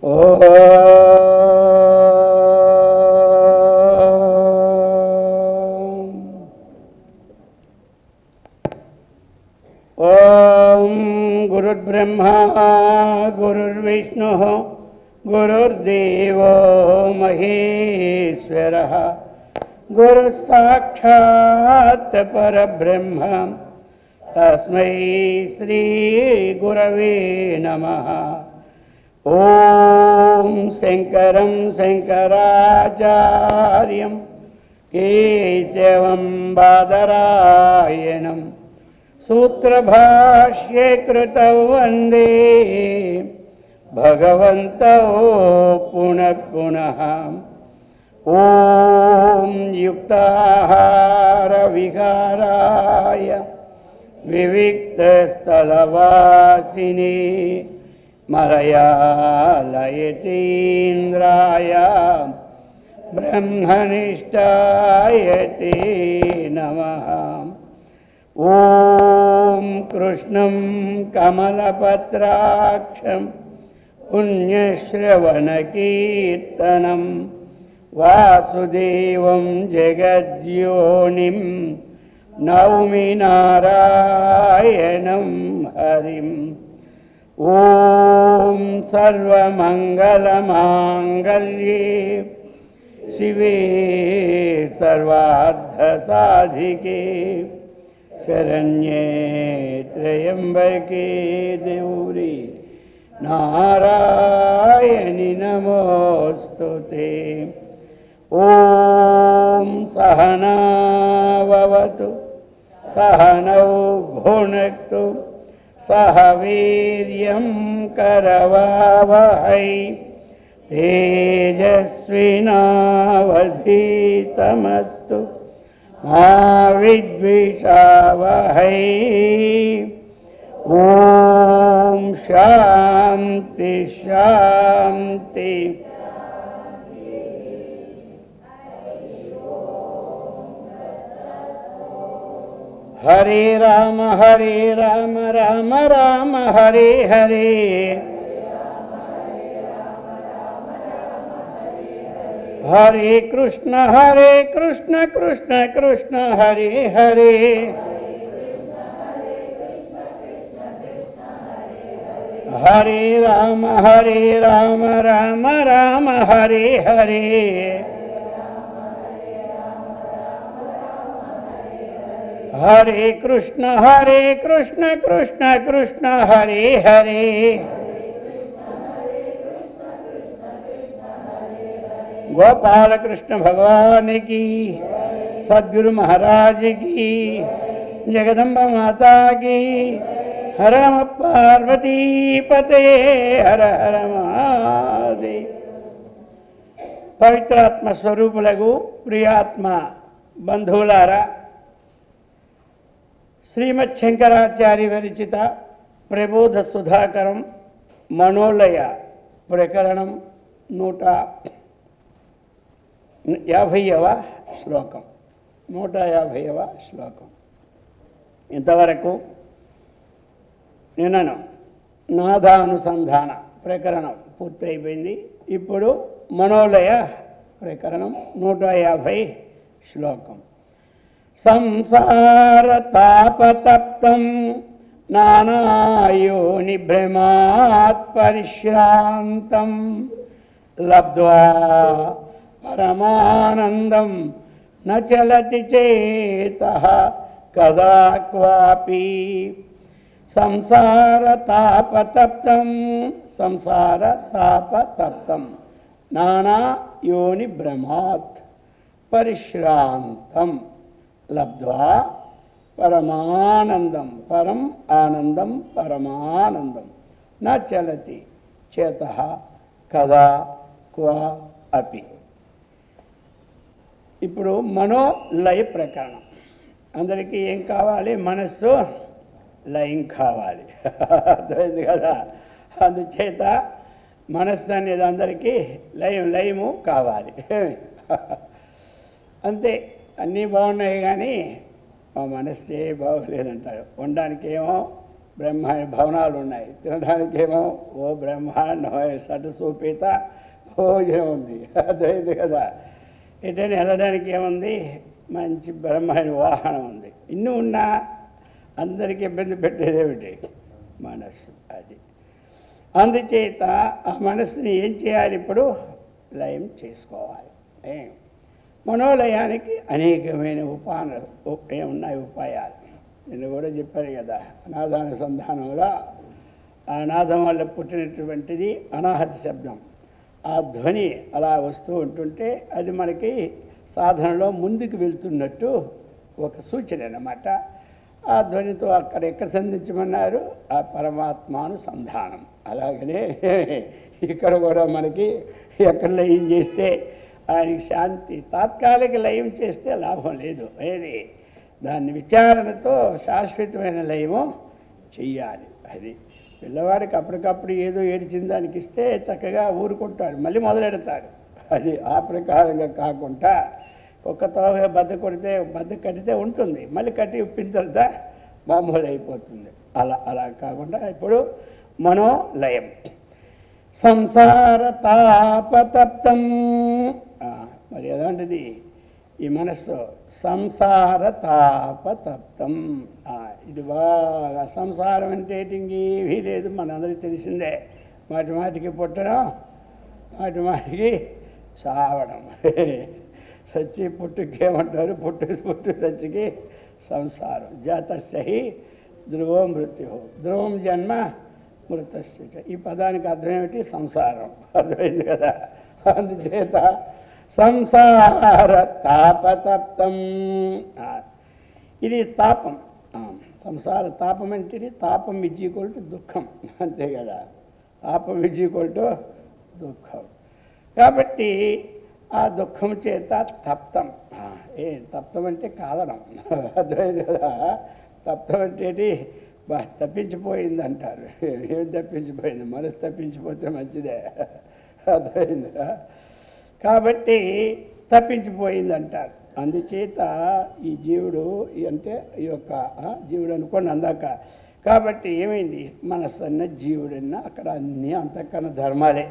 ఓం గురుర్బ్రహ్మా గురుర్విష్ణుః గురుర్దేవో మహేశ్వరః గురుసాక్షాత్ పరబ్రహ్మ తస్మై శ్రీ గురవే నమః. ఓం శంకరం శంకరాచార్యం కేశవం బాదరాయణం సూత్రభాష్యే కృతౌ వందే భగవంతౌ పునః పునః. ఓం యుక్తాహార విహారాయ వివిక్తస్థలవాసినే మలయాలయతీంద్రాయ బ్రహ్మనిష్టాయ తే నమః. ఓం కృష్ణం కమలపత్రాక్షం పుణ్యశ్రవణకీర్తనం వాసుదేవం జగద్యోనిం నౌమి నారాయణం హరిం. ఓం సర్వమంగళమాంగళ్యే శివే సర్వార్థసాధికే శరణ్యే త్రయంబకే గౌరీ నారాయణి నమోస్తుతే. ఓం సహనావతు సహనౌ భునక్తు సహ వీర్యం కరవావహై తేజస్వినావధీతమస్తు మా విద్విషావహై. ఓం శాంతి శాంతి. హరే రామ రామ రామ హరే హరే. హరే కృష్ణ కృష్ణ కృష్ణ హరే హరే. హరే రామ రామ రామ హరే హరే. హరే కృష్ణ కృష్ణ కృష్ణ హరే హరే. గోపాలకృష్ణ భగవాన్ की, సద్గురు महाराज की, జగదంబ మాతా की. హర నమ పార్వతీపతే హర హర మహాదేవ్. పవిత్రాత్మ స్వరూపులకు ప్రియాత్మ బంధువులారా, శ్రీమద్ శంకరాచార్య విరచిత ప్రబోధ సుధాకరం మనోలయ ప్రకరణం 150వ శ్లోకం. 150వ శ్లోకం. ఇంతవరకు నిన్నను నాదానుసంధాన ప్రకరణం పూర్తయిపోయింది. ఇప్పుడు మనోలయ ప్రకరణం 150 శ్లోకం. సంసార తాపతప్తం నానాయోని భ్రమాత్ పరిశ్రాంతం లబ్ధ్వా పరమానందం న చలతి చేతః కదా క్వాపి. సంసార తాపతప్తం నానా యోని భ్రమాత్ పరిశ్రాంతం లబ్ధ్వా పరమానందం పరం ఆనందం పరమానందం న చలతి చేతః కదా క్వా అపి. ఇప్పుడు మనోలయ ప్రకరణం. అందరికీ ఏం కావాలి? మనస్సు లయం కావాలి. అర్థమైంది కదా? అందుచేత మనస్సు అనేది అందరికీ లయము కావాలి. అంతే. అన్నీ బాగున్నాయి కానీ మా మనస్సే బాగోలేదంటారు. ఉండడానికేమో బ్రహ్మాండ భవనాలు ఉన్నాయి, తినడానికేమో ఓ బ్రహ్మాండం సటసూపేత భోజనం ఉంది, అదైంది కదా. ఎటైనా వెళ్ళడానికి ఏముంది, మంచి బ్రహ్మాండ వాహనం ఉంది. ఇన్ని ఉన్నా అందరికీ ఇబ్బంది పెట్టేదేమిటి, మనస్సు. అది అందుచేత ఆ మనస్సుని ఏం చేయాలి, ఇప్పుడు లయం చేసుకోవాలి. మనోలయానికి అనేకమైన ఉన్నాయి ఉపాయాలు. నేను కూడా చెప్పాను కదా, అనాదానుసంధానంలో ఆ నాదం వల్ల పుట్టినటువంటిది అనాహతి శబ్దం. ఆ ధ్వని అలా వస్తూ ఉంటుంటే అది మనకి సాధనలో ముందుకు వెళ్తున్నట్టు ఒక సూచన అన్నమాట. ఆ ధ్వనితో అక్కడ ఎక్కడ సంధించమన్నారు, ఆ పరమాత్మానుసంధానం. అలాగనే ఇక్కడ కూడా మనకి ఎక్కడ లయం చేస్తే ఆయనకి శాంతి, తాత్కాలిక లయం చేస్తే లాభం లేదు. ఏది దాన్ని విచారణతో శాశ్వతమైన లయము చెయ్యాలి. అది పిల్లవాడికి అప్పటికప్పుడు ఏదో ఏడిచిన దానికి ఇస్తే చక్కగా ఊరుకుంటాడు, మళ్ళీ మొదలెడతాడు. అది ఆ ప్రకారంగా కాకుండా ఒక్క తోగా బద్ద కట్టితే ఉంటుంది, మళ్ళీ కట్టి ఉప్పిన తర్వాత మామూలు అయిపోతుంది. అలా కాకుండా ఇప్పుడు మనోలయం. సంసార తాపతప్తం, మరి ఎలాంటిది ఈ మనస్సు, సంసార తాపతప్తం. ఇది బాగా సంసారం అంటే ఇంకేమీ లేదు, మనందరికీ తెలిసిందే. మాటికి పుట్టడం, మాటికి చావడం. సచ్చి పుట్టుకి ఏమంటారు, పుట్టు సచ్చికి సంసారం. జాతస్య ధ్రువో మృత్యు, ధ్రువం జన్మ మృతస్య. ఈ పదానికి అర్థం ఏమిటి, సంసారం. అర్థమైంది కదా. అందుచేత సంసార తాపతప్తం, ఇది తాపం. సంసార తాపం అంటే తాపం విజీకొల్టు దుఃఖం, అంతే కదా. తాపం విజీకొల్టు దుఃఖం. కాబట్టి ఆ దుఃఖం చేత తప్తం. తప్తం అంటే కారణం, అర్థమైంది కదా. తప్తం అంటే తప్పించిపోయింది అంటారు. ఏం తప్పించిపోయింది, మనసు తప్పించిపోతే మంచిదే, అర్థమైందా. కాబట్టి తప్పించిపోయింది అంటారు. అందుచేత ఈ జీవుడు అంటే ఈ యొక్క జీవుడు అనుకోండి అందాక. కాబట్టి ఏమైంది, మనస్సు అన్న జీవుడన్న అక్కడ అన్నీ అంతకన్నా ధర్మాలే.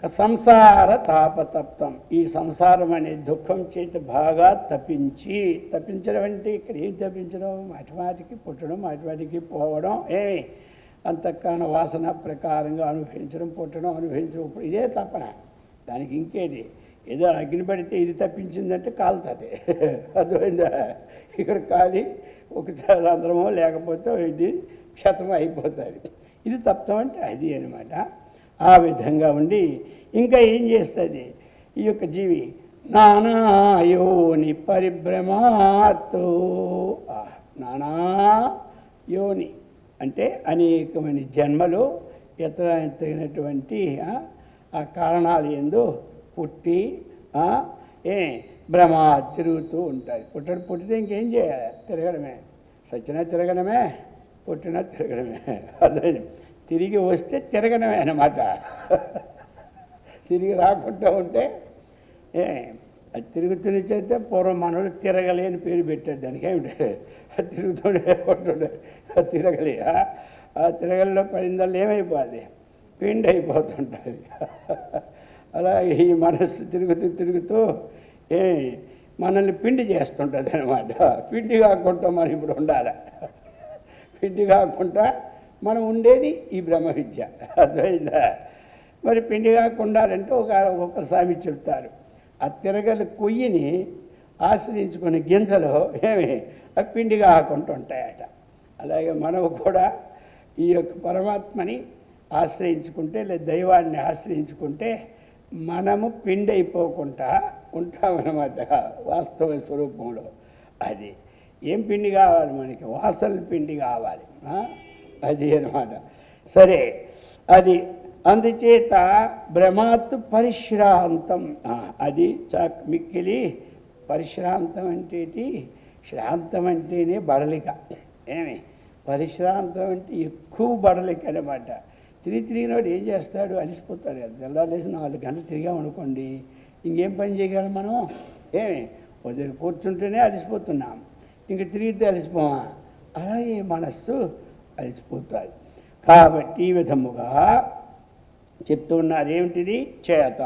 సంసార తాపతప్తం, ఈ సంసారం అనే దుఃఖం చేత బాగా తప్పించడం అంటే ఇక్కడ ఏం తప్పించడం, మాటికి పుట్టడం, మాటికి పోవడం, అంతకన్నా వాసన ప్రకారంగా అనుభవించడం, పుట్టడం, అనుభవించడం. ఇదే తపన. దానికి ఇంకేది, ఏదో అగ్ని పడితే ఇది తప్పించిందంటే కాలుతుంది, అర్థమైందా. ఇక్కడ కాలి ఒక రంధ్రమో లేకపోతే ఇది క్షతం అయిపోతుంది. ఇది తప్తం అంటే అది అనమాట. ఆ విధంగా ఉండి ఇంకా ఏం చేస్తుంది ఈ యొక్క జీవి, నానాయోని పరిభ్రమాత్. నానా యోని అంటే అనేకమైన జన్మలు ఎత్తైనటువంటి ఆ కారణాలు ఎందు పుట్టి భ్రమ తిరుగుతూ ఉంటాయి. పుట్టితే ఇంకేం చేయాలి, తిరగడమే. సచ్చినా తిరగడమే, పుట్టినా తిరగడమే. అదే తిరిగి వస్తే తిరగడమే అన్నమాట. తిరిగి రాకుండా ఉంటే అది తిరుగుతున్న చేస్తే పూర్వం మనోడు తిరగలేని పేరు పెట్టాడు దానికి. ఏమిటి, అది తిరుగుతుండే ఉంటుండే, అది తిరగలే. ఆ తిరగల్లో పడిందల్లా ఏమైపోతుంది, పిండి అయిపోతుంటుంది. అలాగే ఈ మనస్సు తిరుగుతూ మనల్ని పిండి చేస్తుంటుంది అనమాట. పిండి కాకుండా మనం ఇప్పుడు ఉండాలి. పిండి కాకుండా మనం ఉండేది ఈ బ్రహ్మ విద్య, అర్థమైందా. మరి పిండి కాకుండా అంటే ఒక్కొక్క స్వామి చెప్తారు, ఆ తిరగల కొయ్యిని ఆశ్రయించుకునే గింజలు ఆ పిండి కాకుండా ఉంటాయట. అలాగే మనం కూడా ఈ యొక్క పరమాత్మని ఆశ్రయించుకుంటే, లేదా దైవాన్ని ఆశ్రయించుకుంటే మనము పిండి అయిపోకుండా ఉంటామన్నమాట వాస్తవ స్వరూపంలో. అది ఏం పిండి కావాలి మనకి, వాసన పిండి కావాలి. అది అన్నమాట. సరే, అది అందుచేత భ్రమాత్ పరిశ్రాంతం. అది మిక్కిలి పరిశ్రాంతం అంటే, శ్రాంతం అంటేనే బడలిక. పరిశ్రాంతం అంటే ఎక్కువ బడలిక అన్నమాట. తిరిగినోడు ఏం చేస్తాడు, అలిసిపోతాడు. తెల్లారేసి 4 గంటలు తిరిగామనుకోండి, ఇంకేం పని చేయగలం మనం. వదిలి కూర్చుంటేనే అలిసిపోతున్నాం, ఇంక తిరిగితే అలిసిపోమా. అలాగే మనస్సు అలసిపోతుంది. కాబట్టి ఈ విధముగా చెప్తున్నారు. ఏమిటిది? చేత,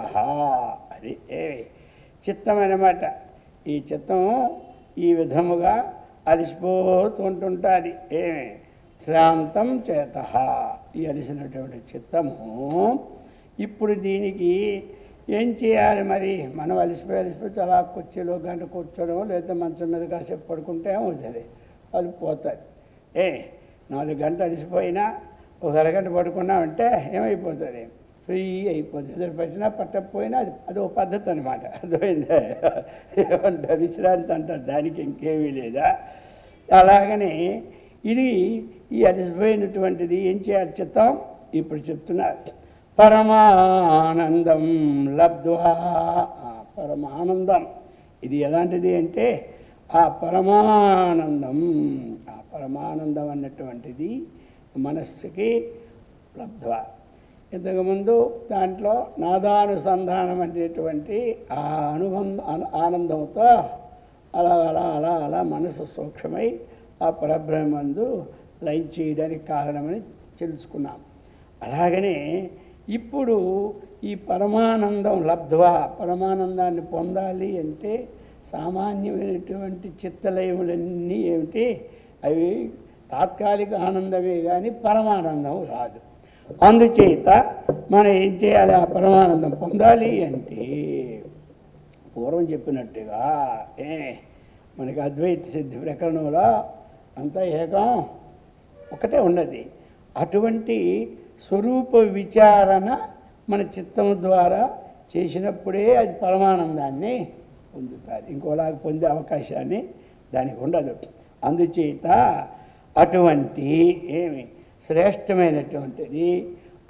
అది చిత్తం అన్నమాట. ఈ చిత్తం ఈ విధముగా అలసిపోతుంటుంటుంది. శ్రాంతం చేత, ఈ అలసినటువంటి చిత్తము. ఇప్పుడు దీనికి ఏం చేయాలి మరి? మనం అలసిపోయి అలా కుర్చీలో గంట కూర్చోవడం, లేదా మంచం మీద కాసేపు పడుకుంటే ఏమవుతుంది? అది పోతుంది. 4 గంటలు అలసిపోయినా ఒక అరగంట పడుకున్నామంటే ఏమైపోతుంది? ఫ్రీ అయిపోతుంది. ఎదురు పట్టినా పట్టకపోయినా అదో పద్ధతి అనమాట. అర్థమైందా? ఏమంటారు? విశ్రాంతి అంటారు. దానికి ఇంకేమీ లేదా? అలాగనే ఇది ఈ అలసిపోయినటువంటిది ఏం చేయాలి చిత్తం? ఇప్పుడు చెప్తున్నారు. పరమానందం లబ్ధ్వా. పరమానందం ఇది ఎలాంటిది అంటే ఆ పరమానందం అన్నటువంటిది మనస్సుకి లబ్ధ్వా. ఇంతకుముందు దాంట్లో నాదానుసంధానం అనేటువంటి ఆ ఆనందంతో అలా అలా అలా అలా మనసు సూక్ష్మమై ఆ పరబ్రహ్మందు లయం చేయడానికి కారణమని తెలుసుకున్నాం. అలాగనే ఇప్పుడు ఈ పరమానందం లబ్ధ్వా, పరమానందాన్ని పొందాలి అంటే సామాన్యమైనటువంటి చిత్తలయములన్నీ ఏమిటి? అవి తాత్కాలిక ఆనందమే కానీ పరమానందం రాదు. అందుచేత మనం ఏం చేయాలి? ఆ పరమానందం పొందాలి అంటే పూర్వం చెప్పినట్టుగా మనకి అద్వైత సిద్ధి ప్రకరణంలో అంతా ఏకం ఒకటే ఉన్నది. అటువంటి స్వరూప విచారణ మన చిత్తం ద్వారా చేసినప్పుడే అది పరమానందాన్ని పొందుతుంది. ఇంకోలాగా పొందే అవకాశాన్ని దానికి ఉండదు. అందుచేత అటువంటి శ్రేష్టమైనటువంటిది,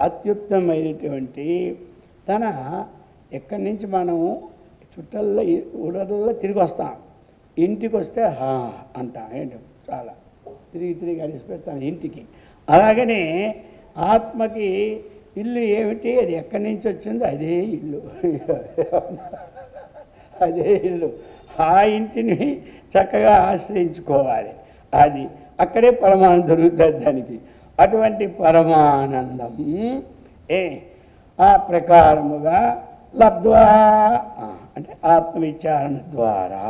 అత్యుత్తమైనటువంటి తన ఎక్కడి నుంచి మనం చుట్టల్లో ఊళ్ళల్లో తిరిగి వస్తాం, ఇంటికి వస్తే అంటాం. ఏంటి చాలా తిరిగి అలిసిపోతాం ఇంటికి. అలాగనే ఆత్మకి ఇల్లు ఏమిటి? అది ఎక్కడి నుంచి వచ్చిందో అదే ఇల్లు. అదే ఇల్లు. ఆ ఇంటిని చక్కగా ఆశ్రయించుకోవాలి. అది అక్కడే పరమానందం దొరుకుతుంది దానికి. అటువంటి పరమానందం ఆ ప్రకారముగా లబ్ధ్వా అంటే ఆత్మవిచారణ ద్వారా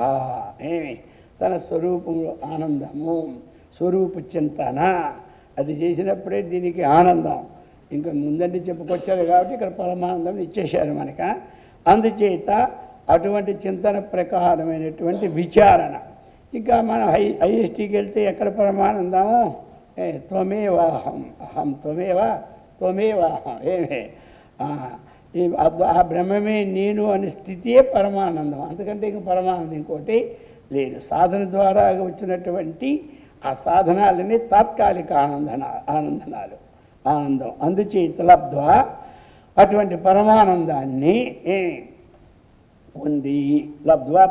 తన స్వరూపంలో ఆనందము, స్వరూప చింతన అది చేసినప్పుడే దీనికి ఆనందం. ఇంకా ముందండి చెప్పుకొచ్చారు కాబట్టి ఇక్కడ పరమానందం ఇచ్చేశారు మనక. అందుచేత అటువంటి చింతన ప్రకారమైనటువంటి విచారణ. ఇంకా మనం ఐఎస్టీకి వెళ్తే ఎక్కడ పరమానందము? త్వమేవాహం, అహం త్వమేవాహం. ఆ బ్రహ్మమే నేను అనే స్థితియే పరమానందం. అంతకంటే ఇంక పరమానందం ఇంకోటి లేదు. సాధన ద్వారా వచ్చినటువంటి ఆ సాధనాలని తాత్కాలిక ఆనందం. అందుచేత లబ్ధ్వా అటువంటి పరమానందాన్ని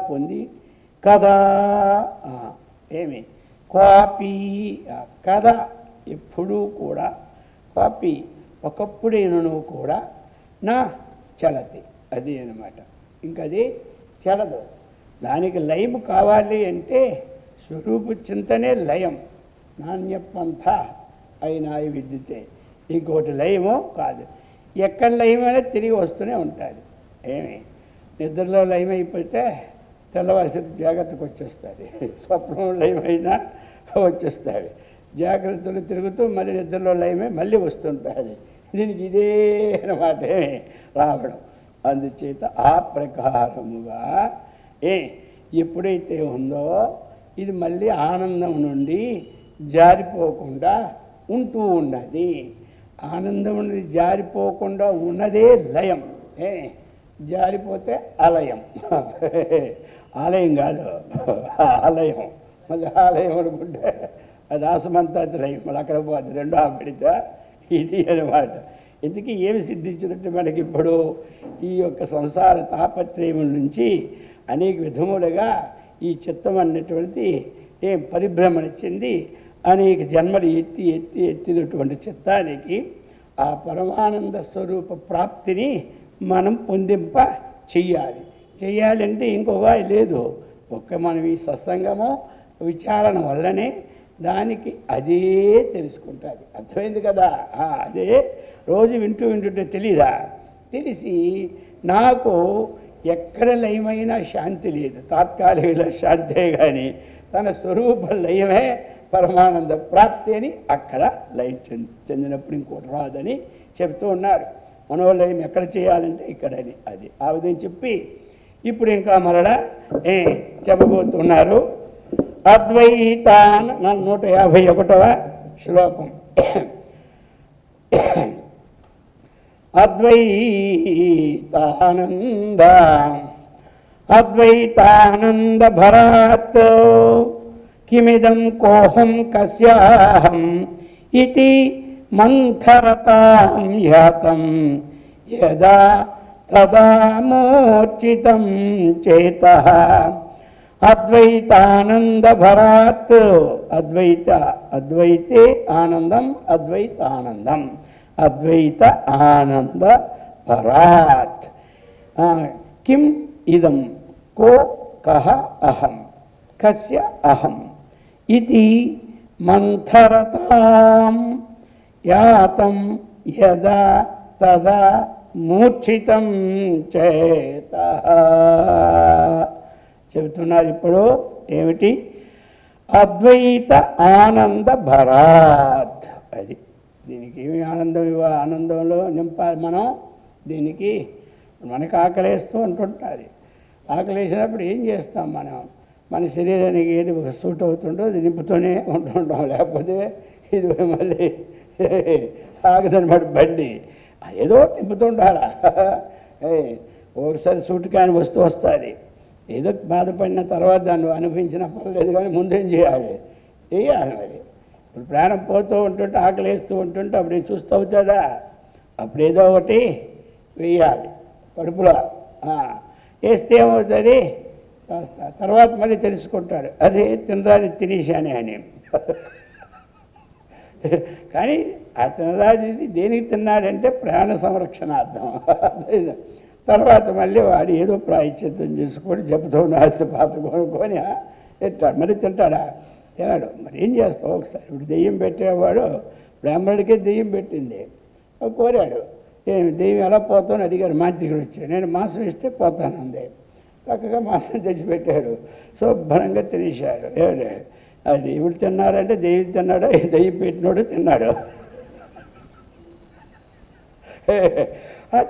పొంది కదా కాపీ కదా ఎప్పుడూ కూడా కాపీ ఒకప్పుడైనను కూడా నా చలతి అది అన్నమాట. ఇంకది చలదు. దానికి లయం కావాలి అంటే స్వరూప చింతనే లయం. నాణ్యపంథ అయినాయి విద్యుతే. ఇంకోటి లయమో కాదు. ఎక్కడ లయం అనేది తిరిగి వస్తూనే ఉంటుంది. నిద్రలో లయం అయిపోతే తెల్లవారి జాగ్రత్తకు వచ్చేస్తుంది. స్వప్నం లయమైనా వచ్చేస్తుంది. జాగ్రత్తలు తిరుగుతూ మళ్ళీ నిద్రలో లయమే మళ్ళీ వస్తుంటుంది. దీనికి ఇదే అన్నమాట రావడం. అందుచేత ఆ ప్రకారముగా ఎప్పుడైతే ఉందో ఇది మళ్ళీ ఆనందం నుండి జారిపోకుండా ఉంటూ ఉన్నది. ఆనందం నుండి జారిపోకుండా ఉన్నదే లయం. జారిపోతే ఆలయం. ఆలయం కాదు, ఆలయం. మళ్ళీ ఆలయం అనుకుంటే అది ఆసమంతాతి లయం. మళ్ళీ అక్కడ పోతుంది. రెండో పెడితే ఇది అన్నమాట. ఎందుకు ఏమి సిద్ధించినట్టు మనకి ఇప్పుడు ఈ యొక్క సంసార తాపత్రయం నుంచి అనేక విధములుగా ఈ చిత్తం అన్నటువంటి పరిభ్రమణ చెంది అనేక జన్మలు ఎత్తినటువంటి చిత్తానికి ఆ పరమానంద స్వరూప ప్రాప్తిని మనం పొందింప చెయ్యాలంటే ఇంకొక లేదు. మనం ఈ సత్సంగము విచారణ వల్లనే దానికి అదే తెలుసుకుంటుంది. అర్థమైంది కదా? అదే రోజు వింటుంటే తెలీదా? తెలిసి నాకు ఎక్కడ లయమైనా శాంతి లేదు, తాత్కాలిక శాంతే కానీ తన స్వరూప లయమే పరమానంద ప్రాప్తి అని అక్కడ లయం చెందినప్పుడు ఇంకోటి రాదని చెప్తూ ఉన్నారు. మనోలయం ఎక్కడ చేయాలంటే ఇక్కడని. అది ఆ విధంగా చెప్పి ఇప్పుడు ఇంకా మరలా చెప్పబోతున్నారు. అద్వైతాన్ 151వ శ్లోకం. అద్వైతానంద భరాత్ కిమిదం కోహం కస్యాహం ఇతి మంథరతాం యాతం యదా తదా మూర్ఛితం చేతః. అద్వైతానంద భరాత్ అద్వైతే ఆనందం అద్వైతానందం అద్వైత ఆనంద భరాత్. కిం ఇదం కో కహ అహం కస్య అహం ఇది మంథరతాం యాతం యదా తదా మూర్ఛితం చేతః. చెబుతున్నారు ఇప్పుడు ఏమిటి? అద్వైత ఆనంద భరాత్. అది దీనికి ఏమి ఆనందం ఆనందంలో నింపాలి మనం. దీనికి మనకు ఆకలేస్తూ ఉంటుంటుంది. ఆకలేసినప్పుడు ఏం చేస్తాం మనం? మన శరీరానికి ఏది సూట్ అవుతుందో అది నింపుతూనే ఉంటుంటాం. లేకపోతే ఇది మళ్ళీ ఆగదనమాట బండి. ఏదో నింపుతుంటాడా? ఒకసారి సూట్ కాని వస్తువు వస్తుంది. ఏదో బాధపడిన తర్వాత దాన్ని అనిపించిన పర్లేదు, కానీ ముందేం చేయాలి? చేయాలి. మరి ఇప్పుడు ప్రాణం పోతూ ఉంటుంటే ఆకలి వేస్తూ ఉంటుంటే అప్పుడు చూస్తూ అవుతుందా? అప్పుడు ఏదో ఒకటి వేయాలి కడుపులో. వేస్తే ఏమవుతుంది? తర్వాత మళ్ళీ తెలుసుకుంటాడు అదే తినరాని తినేశానే అని. కానీ ఆ తినరాది దేనికి తిన్నాడంటే ప్రాణ సంరక్షణార్థం. తర్వాత మళ్ళీ వాడు ఏదో ప్రాయశ్చిత్తం చేసుకొని జపతో నాస్తి పాత కొనుక్కొని తింటాడు. మళ్ళీ తింటాడా? తినాడు. మరి ఏం చేస్తావు? ఒకసారి ఇప్పుడు దెయ్యం పెట్టేవాడు బ్రాహ్మణుడికే దెయ్యం పెట్టింది. కోరాడు, దెయ్యం ఎలా పోతానని అడిగాడు. మాంత్రికుడు వచ్చాడు. నేను మాంసం ఇస్తే పోతానంది. చక్కగా మాంసం తెచ్చిపెట్టాడు. శుభ్రంగా తినేశాడు. అది ఇప్పుడు తిన్నారంటే దెయ్యం తిన్నాడు, దెయ్యం పెట్టినోడు తిన్నాడు.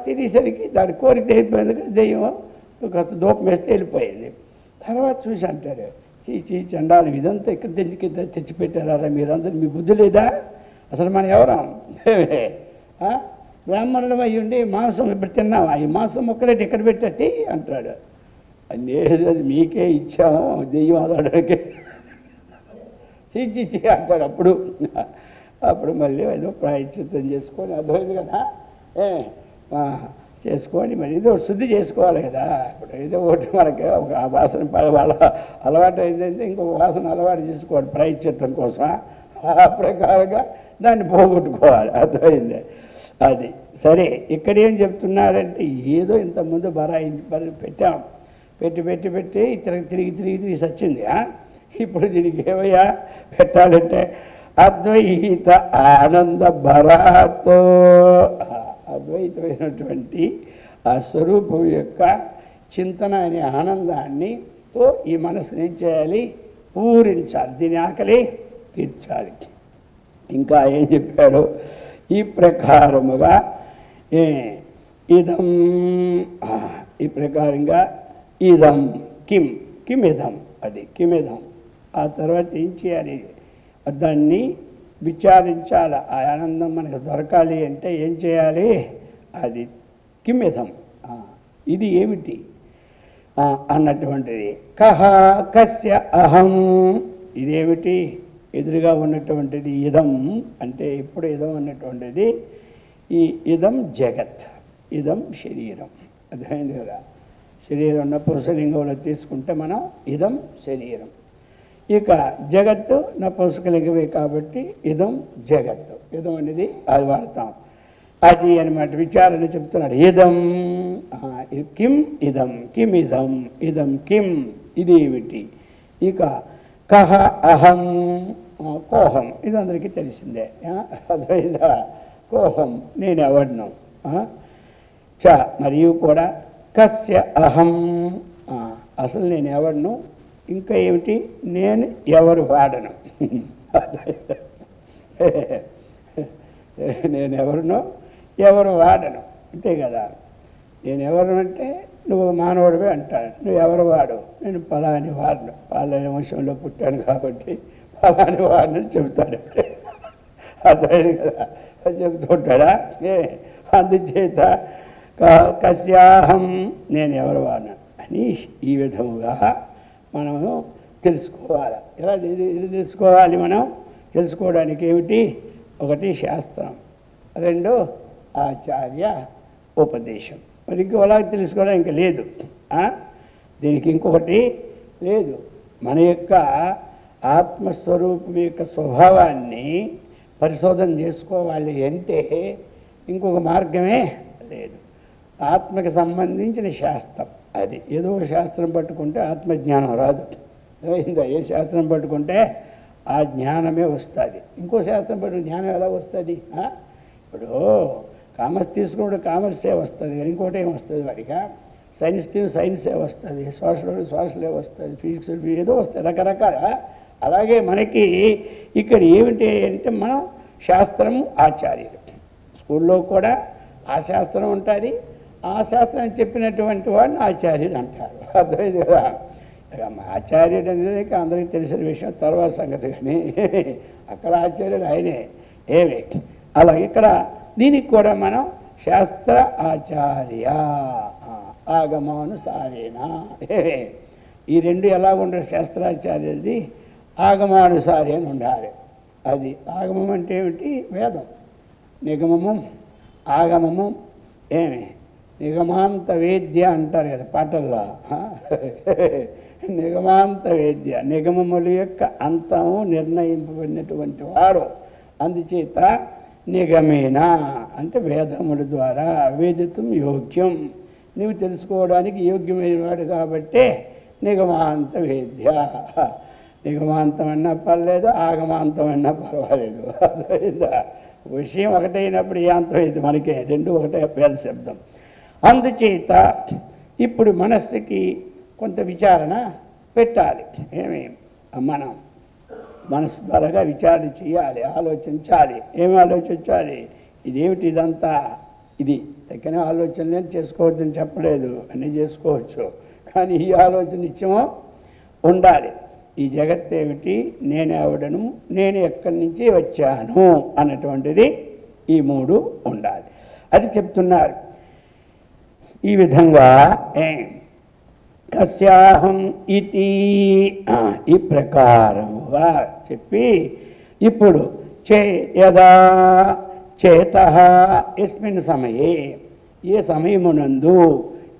తినేసరికి దాని కోరిక అయిపోయింది. దెయ్యం కొంత దూపం వేస్తే వెళ్ళిపోయింది. తర్వాత చూసి అంటాడు, చీ చండాలు ఇదంతా ఇక్కడ తెచ్చిపెట్టారా మీరందరూ? మీ బుద్ధి లేదా? అసలు మనం ఎవరం? బ్రాహ్మణులు అయ్యి ఉండి మాంసం ఇప్పుడు తిన్నావా? ఈ మాంసం ఒక్కరేటి ఎక్కడ పెట్టట్టి అంటాడు. అది మీకే ఇచ్చాము దెయ్యం అదడానికి. చీ అంటాడు. అప్పుడు మళ్ళీ ఏదో ప్రాయశ్చిత్తం చేసుకొని అర్థమైంది కదా చేసుకొని మరి ఏదో శుద్ధి చేసుకోవాలి కదా. ఇప్పుడు ఏదో ఒకటి మనకి ఒక వాసన వాళ్ళ అలవాటు అయిందంటే ఇంకొక వాసన అలవాటు చేసుకోవాలి ప్రాయశ్చిత్తం కోసం. ఆ ప్రకారంగా దాన్ని పోగొట్టుకోవాలి. అర్థమైంది. అది సరే. ఇక్కడ ఏం చెప్తున్నారంటే ఏదో ఇంతకుముందు పెట్టాం. పెట్టి తిరిగి సచ్చింది. ఇప్పుడు దీనికి ఏమయ్యా పెట్టాలంటే అద్వైత ఆనంద భరాతో అద్వైతమైనటువంటి ఆ స్వరూపం యొక్క చింతన అనే ఆనందాన్ని ఈ మనసుని ఏం చేయాలి? పూరించాలి. దీని ఆకలి తీర్చాలి. ఇంకా ఏం చెప్పాడు? ఈ ప్రకారముగా ఇదం ఈ ప్రకారంగా ఇదం కిమిదం అది కిమిదం. ఆ తర్వాత ఏం చేయాలి? దాన్ని విచారించాలి. ఆ ఆనందం మనకు దొరకాలి అంటే ఏం చేయాలి? అది కిమిదం, ఇది ఏమిటి అన్నటువంటిది. కస్య అహం, ఇదేమిటి? ఎదురుగా ఉన్నటువంటిది ఇదం అంటే ఇప్పుడు ఇదం అన్నటువంటిది. ఈ ఇదం జగత్, ఇదం శరీరం. అర్థమైంది కదా? శరీరం నపుంసలింగంలో తీసుకుంటే మనం ఇదం శరీరం. ఇక జగత్తు నపుంసకలింగమే కాబట్టి ఇదం జగత్తు. ఇదం అనేది అది వాడతాం. అది అనమాట విచారణ చెప్తున్నాడు. ఇదం కిం ఇదం కిమిదం ఇదం కిం, ఇది ఏమిటి? ఇక కహ అహం కోహం, ఇది అందరికీ తెలిసిందే. అర్థమైందా? కోహం, నేను ఎవడను. చ మరియు కూడా కస్య అహం, అసలు నేను ఎవడను. ఇంకా ఏమిటి, నేను ఎవరు వాడను. నేను ఎవరునో ఎవరు వాడను, అంతే కదా. నేను ఎవరు అంటే నువ్వు మానవుడివే అంటాను. నువ్వు ఎవరు వాడు, నేను పలాని వాడను, పలాని వంశంలో పుట్టాను కాబట్టి పలాని వాడిని చెబుతాడు. అర్థమైంది కదా, చెబుతుంటాడా. అందుచేత కస్యాహం, నేను ఎవరు వాడను అని ఈ విధముగా మనము తెలుసుకోవాలి. ఎలా ఇది తెలుసుకోవాలి మనం? తెలుసుకోవడానికి ఏమిటి? ఒకటి శాస్త్రం, రెండు ఆచార్య ఉపదేశం. మరి ఇంకోలా తెలుసుకోవడం ఇంకా లేదు. దీనికి ఇంకొకటి లేదు. మన యొక్క ఆత్మస్వరూపం యొక్క స్వభావాన్ని పరిశోధన చేసుకోవాలి అంటే ఇంకొక మార్గమే లేదు. ఆత్మకి సంబంధించిన శాస్త్రం అది. ఏదో శాస్త్రం పట్టుకుంటే ఆత్మజ్ఞానం రాదు. ఏ శాస్త్రం పట్టుకుంటే ఆ జ్ఞానమే వస్తుంది. ఇంకో శాస్త్రం పట్టుకుని జ్ఞానం ఎలా వస్తుంది? ఇప్పుడు కామర్స్ తీసుకుంటే కామర్సే వస్తుంది, కానీ ఇంకోటి ఏం వస్తుంది వాడిగా. సైన్స్ సైన్సే వస్తుంది, సోషలే వస్తుంది, ఫిజిక్స్ ఏదో వస్తుంది, రకరకాల. అలాగే మనకి ఇక్కడ ఏమిటి అంటే మనం శాస్త్రం ఆచార్యులు. స్కూల్లో కూడా ఆ శాస్త్రం ఉంటుంది, ఆ శాస్త్రం చెప్పినటువంటి వాడిని ఆచార్యుడు అంటారు. అర్థమైంది కదా. ఆచార్యుడు అనేది అందరికీ తెలిసిన విషయం, తర్వాత సంగతి. కానీ అక్కడ ఆచార్యుడు ఆయనే. ఏమి అలా ఇక్కడ దీనికి కూడా మనం శాస్త్ర ఆచార్య ఆగమానుసారేణ. ఈ రెండు ఎలా ఉండదు? శాస్త్రాచార్యుడిది ఆగమానుసారి అని ఉండాలి. అది ఆగమం అంటే ఏమిటి? వేదం. నిగమము ఆగమము ఏమి? నిగమాంత వేద్య అంటారు కదా పాటల్లో. నిగమాంత వేద్య, నిగమముల యొక్క అంతము నిర్ణయింపబడినటువంటి వాడు. అందుచేత నిగమేన అంటే వేదముల ద్వారా వేదితం యోగ్యం, నువ్వు తెలుసుకోవడానికి యోగ్యమైన వాడు కాబట్టి నిగమాంత వేద్య. నిగమాంతం అన్నా పర్లేదు, ఆగమాంతం అన్నా పర్వాలేదు. అర్థమైందా? విషయం ఒకటైనప్పుడు ఏ అంతం అయితే మనకే, రెండు ఒకటే పేద శబ్దం. అందుచేత ఇప్పుడు మనస్సుకి కొంత విచారణ పెట్టాలి. మనం మనసు ద్వారాగా విచారణ చేయాలి, ఆలోచించాలి. ఏమి ఆలోచించాలి? ఇదేమిటి ఇదంతా? ఇది తగిన ఆలోచనలు చేసుకోవద్దని చెప్పలేదు, అన్నీ చేసుకోవచ్చు. కానీ ఈ ఆలోచన నిత్యమో ఉండాలి. ఈ జగత్ ఏమిటి, నేను ఎవడను, నేను ఎక్కడి నుంచి వచ్చాను అన్నటువంటిది ఈ మూడు ఉండాలి. అది చెప్తున్నారు. ఈ విధంగా కస్యాహం ఇతి ఈ ప్రకారముగా చెప్పి ఇప్పుడు యదా చేతః యస్మిన్ సమయే, ఏ సమయమునందు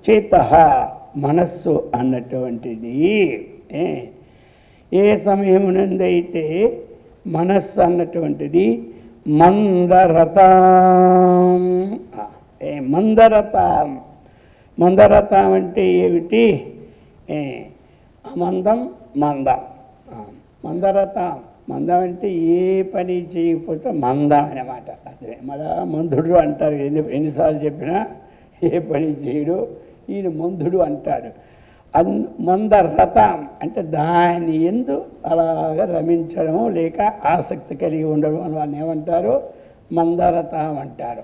చేతః మనస్సు అన్నటువంటిది, ఏ సమయమునందైతే మనస్సు అన్నటువంటిది మందరతాం. మందరతాం, మందరతాం అంటే ఏమిటి? అమందం మందం. మందరతాం, మందం అంటే ఏ పని చేయకపోతే మందం అన్నమాట. అదే మళ్ళా మందుడు అంటారు. ఎన్నిసార్లు చెప్పినా ఏ పని చేయడు ఈయన మందుడు అంటాడు. మందరతాం అంటే దాని ఎందు అలాగా రమించడము లేక ఆసక్తి కలిగి ఉండడం అని వాళ్ళని ఏమంటారు? మందరతాం అంటారు.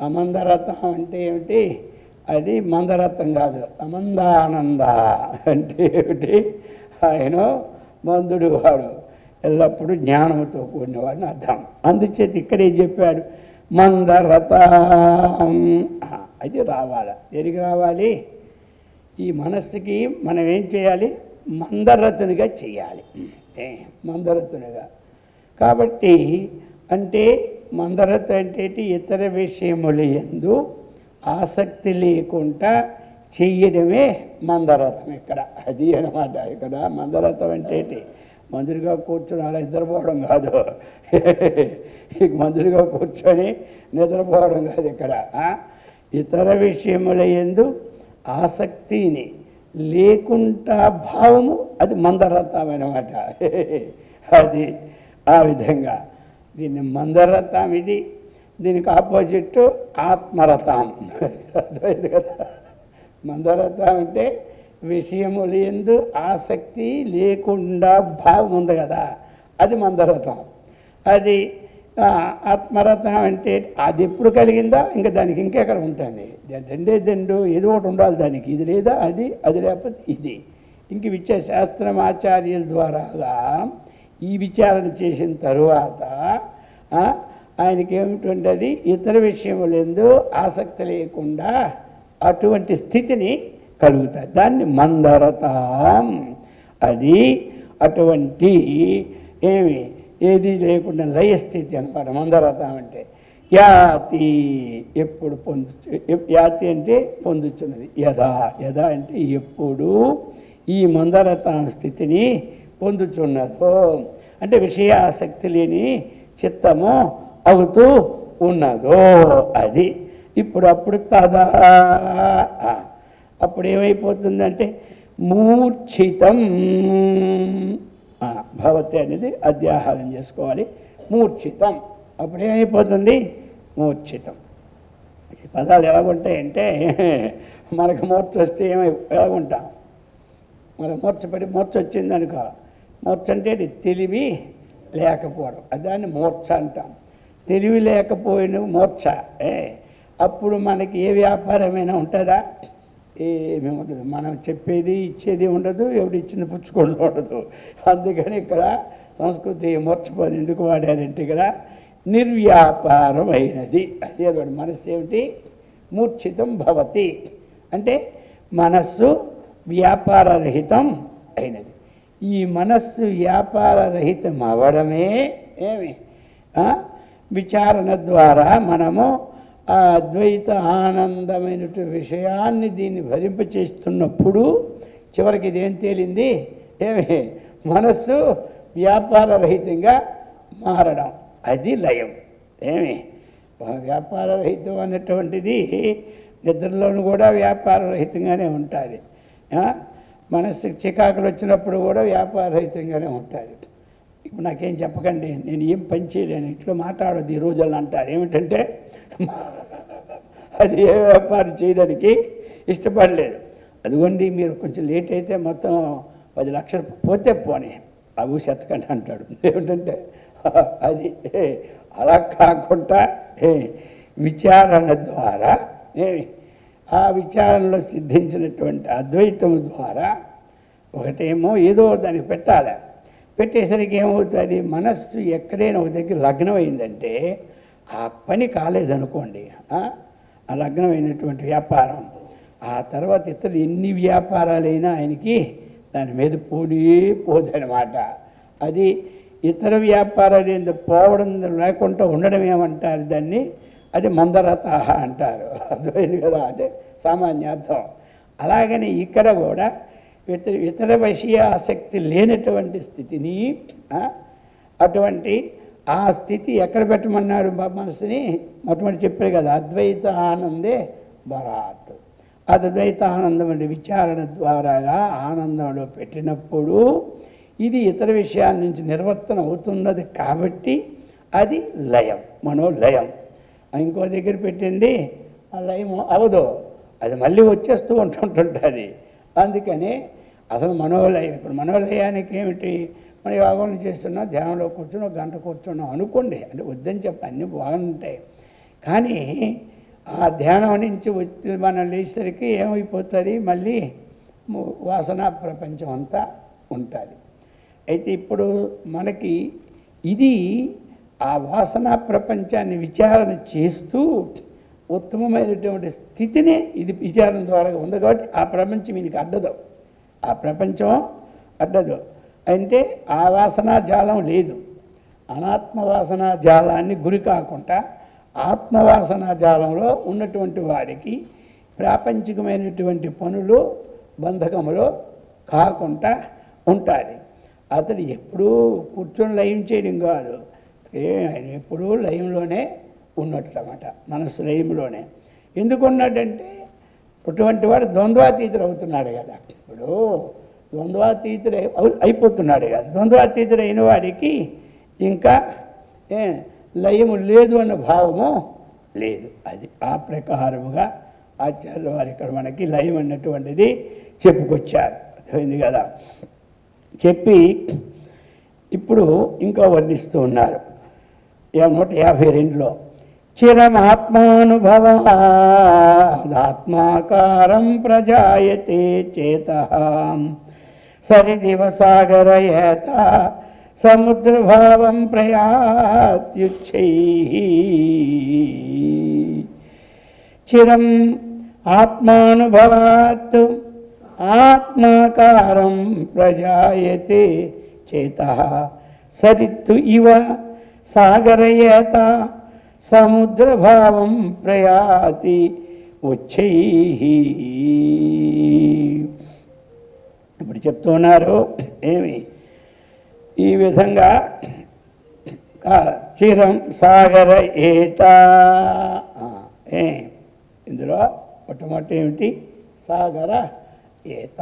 అమందరతం అంటే ఏమిటి? అది మందరత్నం కాదు, అమందానంద అంటే ఏమిటి? ఆయన మందుడు వాడు, ఎల్లప్పుడూ జ్ఞానంతో కూడినవాడిని అర్థం. అందుచేత ఇక్కడ ఏం చెప్పాడు? మందరతం. అది రావాలి. దేనికి రావాలి? ఈ మనస్సుకి మనం ఏం చేయాలి? మందరతునిగా చేయాలి. మందరతునిగా. కాబట్టి అంటే మందరత అంటే ఇతర విషయముల యందు ఆసక్తి లేకుండా చెయ్యడమే మందరథం. ఇక్కడ అది అన్నమాట. ఇక్కడ మందరథం అంటే మందులుగా కూర్చొని అలా నిద్రపోవడం కాదు. మందులుగా కూర్చొని నిద్రపోవడం కాదు. ఇక్కడ ఇతర విషయముల యందు ఆసక్తిని లేకుండా భావము, అది మందరథం అన్నమాట. అది ఆ విధంగా దీన్ని మందరథం. ఇది దీనికి ఆపోజిట్ ఆత్మరథం. అర్థమైంది కదా. మందరథం అంటే విషయములు యందు ఆసక్తి లేకుండా భావం ఉంది కదా, అది మందరథం. అది ఆత్మరథం అంటే అది ఎప్పుడు కలిగిందా ఇంకా దానికి ఇంకెక్కడ ఉంటుంది. దండు ఏదో ఒకటి ఉండాలి దానికి. ఇది లేదా అది, అది లేకపోతే ఇది. ఇంక శాస్త్రం ఆచార్యుల ద్వారాగా ఈ విచారణ చేసిన తరువాత ఆయనకి ఏమిటంటే ఇతర విషయములందు ఆసక్తి లేకుండా అటువంటి స్థితిని కలుగుతాయి. దాన్ని మందరథం. అది అటువంటి ఏది లేకుండా లయస్థితి అనమాట మందరథం అంటే. యాతి ఎప్పుడు యాతి అంటే పొందుతున్నది. యథా అంటే ఎప్పుడు ఈ మందరథం స్థితిని పొందుతున్నదో అంటే విషయాసక్తి లేని చిత్తము అవుతూ ఉన్నదో అది. అప్పుడు తదా అప్పుడు ఏమైపోతుందంటే మూర్ఛితం భవతి అనేది అధ్యాహారం చేసుకోవాలి. మూర్ఛితం అప్పుడు ఏమైపోతుంది మూర్ఛితం. ఈ పదాలు ఎలాగుంటాయంటే మనకు మూర్ఛ వస్తే ఎలాగుంటాం. మనకు మూర్ఛ వచ్చింది అనుకో. మూర్ఛ అంటే తెలివి లేకపోవడం, దాన్ని మూర్ఛ అంటాం. తెలివి లేకపోయిన మూర్ఛ. అప్పుడు మనకి ఏ వ్యాపారమైనా ఉంటుందా? ఏమీ ఉండదు. మనం చెప్పేది ఇచ్చేది ఉండదు, ఎవడు ఇచ్చింది పుచ్చుకోవడం ఉండదు. అందుకని ఇక్కడ సంస్కృతి మూర్ఛపది ఎందుకు వాడారంటే ఇక్కడ నిర్వ్యాపారం అయినది. అదే మనస్సు ఏమిటి? మూర్ఛితం భవతి అంటే మనస్సు వ్యాపారరహితం అయినది. ఈ మనస్సు వ్యాపారరహితం అవ్వడమే విచారణ ద్వారా మనము ఆ అద్వైత ఆనందమైనటువంటి విషయాన్ని దీన్ని భరింపచేస్తున్నప్పుడు చివరికి ఇదేం తేలింది? మనస్సు వ్యాపారరహితంగా మారడం, అది లయం. వ్యాపారరహితం అనేటువంటిది నిద్రలోనూ కూడా వ్యాపారరహితంగానే ఉంటుంది. మనస్సు చికాకులు వచ్చినప్పుడు కూడా వ్యాపారరహితంగానే ఉంటుంది. ఇప్పుడు నాకేం చెప్పకండి, నేను ఏం పని చేయలేను, ఇట్లా మాట్లాడదు ఈ రోజుల్లో అంటారు. ఏమిటంటే అది ఏ వ్యాపారం చేయడానికి ఇష్టపడలేదు. అదిగోండి మీరు కొంచెం లేట్ అయితే మొత్తం 10 లక్షలు పోతే పోనీ అవి శతకండి అంటాడు. ఏమిటంటే అది అలా కాకుండా విచారణ ద్వారా ఆ విచారణలో సిద్ధించినటువంటి అద్వైతం ద్వారా ఒకటేమో ఏదో దానికి పెట్టాలి. పెట్టేసరికి ఏమవుతుంది? మనస్సు ఎక్కడైనా ఒక దగ్గర లగ్నం అయిందంటే ఆ పని కాలేదనుకోండి, ఆ లగ్నమైనటువంటి వ్యాపారం ఆ తర్వాత ఇతర ఎన్ని వ్యాపారాలైనా ఆయనకి దాని మీద పోదనమాట. అది ఇతర వ్యాపారాలు ఎందుకు పోవడం లేకుండా ఉండడం ఏమంటారు దాన్ని? అది మందరథ అంటారు. అర్థమైంది కదా, అంటే సామాన్యార్థం. అలాగని ఇక్కడ కూడా ఇతర విషయ ఆసక్తి లేనటువంటి స్థితిని, అటువంటి ఆ స్థితి ఎక్కడ పెట్టమన్నాడు మనసుని? మొట్టమొదటి చెప్పారు కదా, అద్వైత ఆనందే బరాత్. అద్వైత ఆనందం అంటే విచారణ ద్వారాగా ఆనందంలో పెట్టినప్పుడు ఇది ఇతర విషయాల నుంచి నిర్వర్తన అవుతున్నది కాబట్టి అది లయం, మనోలయం. ఇంకో దగ్గర పెట్టింది ఆ లయం అవదు, అది మళ్ళీ వచ్చేస్తూ ఉంటుంటుంది. అందుకని అసలు మనోలయం. ఇప్పుడు మనోలయానికి ఏమిటి? మన యోగంలో చేస్తున్నా, ధ్యానంలో కూర్చున్నా, గంట కూర్చున్నాం అనుకోండి, అంటే వద్దని చెప్పి అన్నీ బాగుంటాయి. కానీ ఆ ధ్యానం నుంచి వచ్చి మనం లేచేసరికి ఏమైపోతుంది? మళ్ళీ వాసన ప్రపంచం అంతా ఉంటుంది. అయితే ఇప్పుడు మనకి ఇది ఆ వాసన ప్రపంచాన్ని విచారణ చేస్తూ ఉత్తమమైనటువంటి స్థితిని ఇది విచారణ ద్వారా ఉంది కాబట్టి ఆ ప్రపంచం ఈయనకి అడ్డదు, ఆ ప్రపంచం అడ్డదు. అంటే ఆ వాసనా జాలం లేదు. అనాత్మ వాసనా జాలాన్ని గురి కాకుండా ఆత్మవాసనా జాలంలో ఉన్నటువంటి వాడికి ప్రాపంచికమైనటువంటి పనులు బంధకములు కాకుండా ఉంటుంది. అతడు ఎప్పుడూ కూర్చొని లయం చేయడం కాదు, ఆయన ఎప్పుడూ లయంలోనే ఉన్నట్లన్నమాట, మనస్సు లయంలోనే. ఎందుకున్నాడంటే అటువంటి వాడు ద్వంద్వాతీతుడు అవుతున్నాడు కదా. ఇప్పుడు ద్వంద్వాతీతుడే అయిపోతున్నాడు కదా. ద్వంద్వాతీతుడైన వాడికి ఇంకా లయము లేదు అన్న భావము లేదు. అది ఆ ప్రకారముగా ఆచార్యుల వారు ఇక్కడ మనకి లయం అన్నటువంటిది చెప్పుకొచ్చారు. అర్థమైంది కదా. చెప్పి ఇప్పుడు ఇంకా వర్ణిస్తూ ఉన్నారు 152లో చిరమాత్మానుభవాత్మాకారం ప్రజాయతే చేతః సరిదివసాగరయేత సముద్రభావం ప్రయాత్యుచ్చైః చిరం ఆత్మానుభవాత్ ఆత్మాకారం ప్రజాయతే చేతః సరిత్తు ఇవ సాగరయేత సముద్రభావం ప్రయాతి ఉచ్చైః. ఇప్పుడు చెప్తున్నారు ఏమి ఈ విధంగా చిరం సాగర ఏత. ఇందులో మొట్టమొదటి ఏమిటి? సాగర ఏత.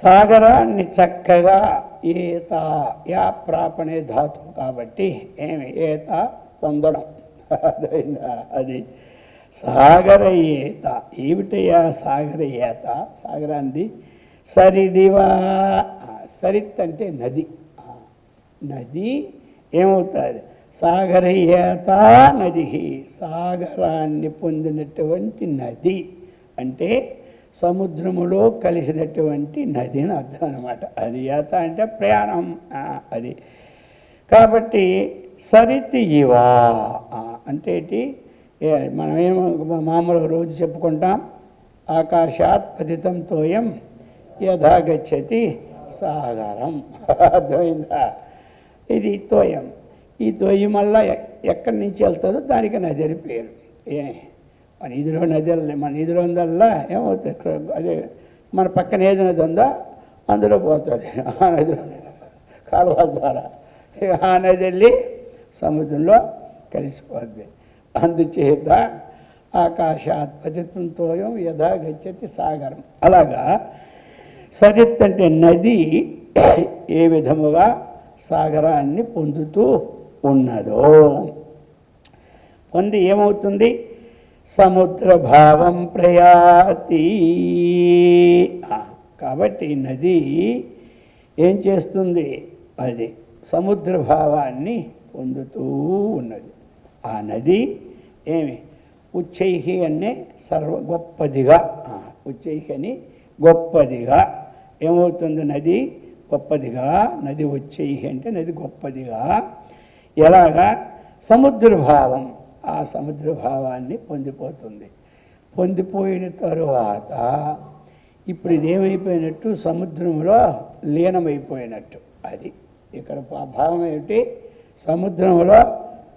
సాగరాన్ని చక్కగా ఏత యా ప్రాపణే ధాతు కాబట్టి ఏమి ఏత పొందడం. అది సాగర ఏత. ఏమిటయా సాగర ఏత? సాగరాన్ని సరిదివా. సరిత్ అంటే నది. నది ఏమవుతుంది? సాగరయేత నది. సాగరాన్ని పొందినటువంటి నది అంటే సముద్రములో కలిసినటువంటి నది అని అర్థం అన్నమాట. అది ఏత అంటే ప్రయాణం. అది కాబట్టి సరితి ఇవా అంటే మనమేమో మామూలుగా రోజు చెప్పుకుంటాం, ఆకాశాత్ పతితం తోయం యథా గచ్చతి సాగరం. అర్థమైందా? ఇది తోయం. ఈ తోయం వల్ల ఎక్కడి నుంచి వెళ్తుందో దానికి నది అని పేరు. మన ఇదిలో నది మన ఇదిలో ఉందల్లా ఏమవుతుంది? అదే మన పక్కన ఏది నది ఉందో అందులో పోతుంది. ఆ నదిలో కాలువ ద్వారా ఆ నది వెళ్ళి సముద్రంలో కలిసిపోద్ది. అందుచేత ఆకాశాత్ పతితం తోయం యథా గచ్చతి సాగరం. అలాగా సరిత్ అంటే నది ఏ విధముగా సాగరాన్ని పొందుతూ ఉన్నదో, పొంది ఏమవుతుంది? సముద్ర భావం ప్రయాతి. కాబట్టి నది ఏం చేస్తుంది? అది సముద్ర భావాన్ని పొందుతూ ఉన్నది. ఆ నది ఏమి? ఉచ్చైహి అనే గొప్పదిగా. ఉచ్చైహి అని గొప్పదిగా ఏమవుతుంది? నది గొప్పదిగా. నది ఉచ్చైహి అంటే నది గొప్పదిగా. ఎలాగా? సముద్ర భావం. ఆ సముద్ర భావాన్ని పొందిపోతుంది. పొందిపోయిన తరువాత ఇప్పుడు ఇదేమైపోయినట్టు? సముద్రంలో లీనమైపోయినట్టు. అది ఇక్కడ భావం ఏమిటి? సముద్రంలో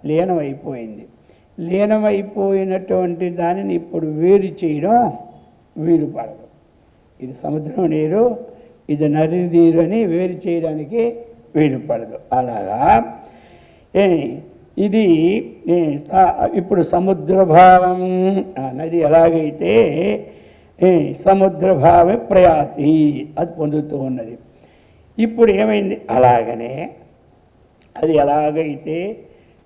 లీనమైపోయింది. లీనమైపోయినటువంటి దానిని ఇప్పుడు వేరు చేయడం వీలు పడదు. ఇది సముద్రం నీరు, ఇది నది నీరు అని వేరు చేయడానికి వీలు పడదు. అలాగా ఇది ఇప్పుడు సముద్రభావం. నది ఎలాగైతే సముద్రభావే ప్రయాతి అది పొందుతూ ఉన్నది. ఇప్పుడు ఏమైంది? అలాగనే అది ఎలాగైతే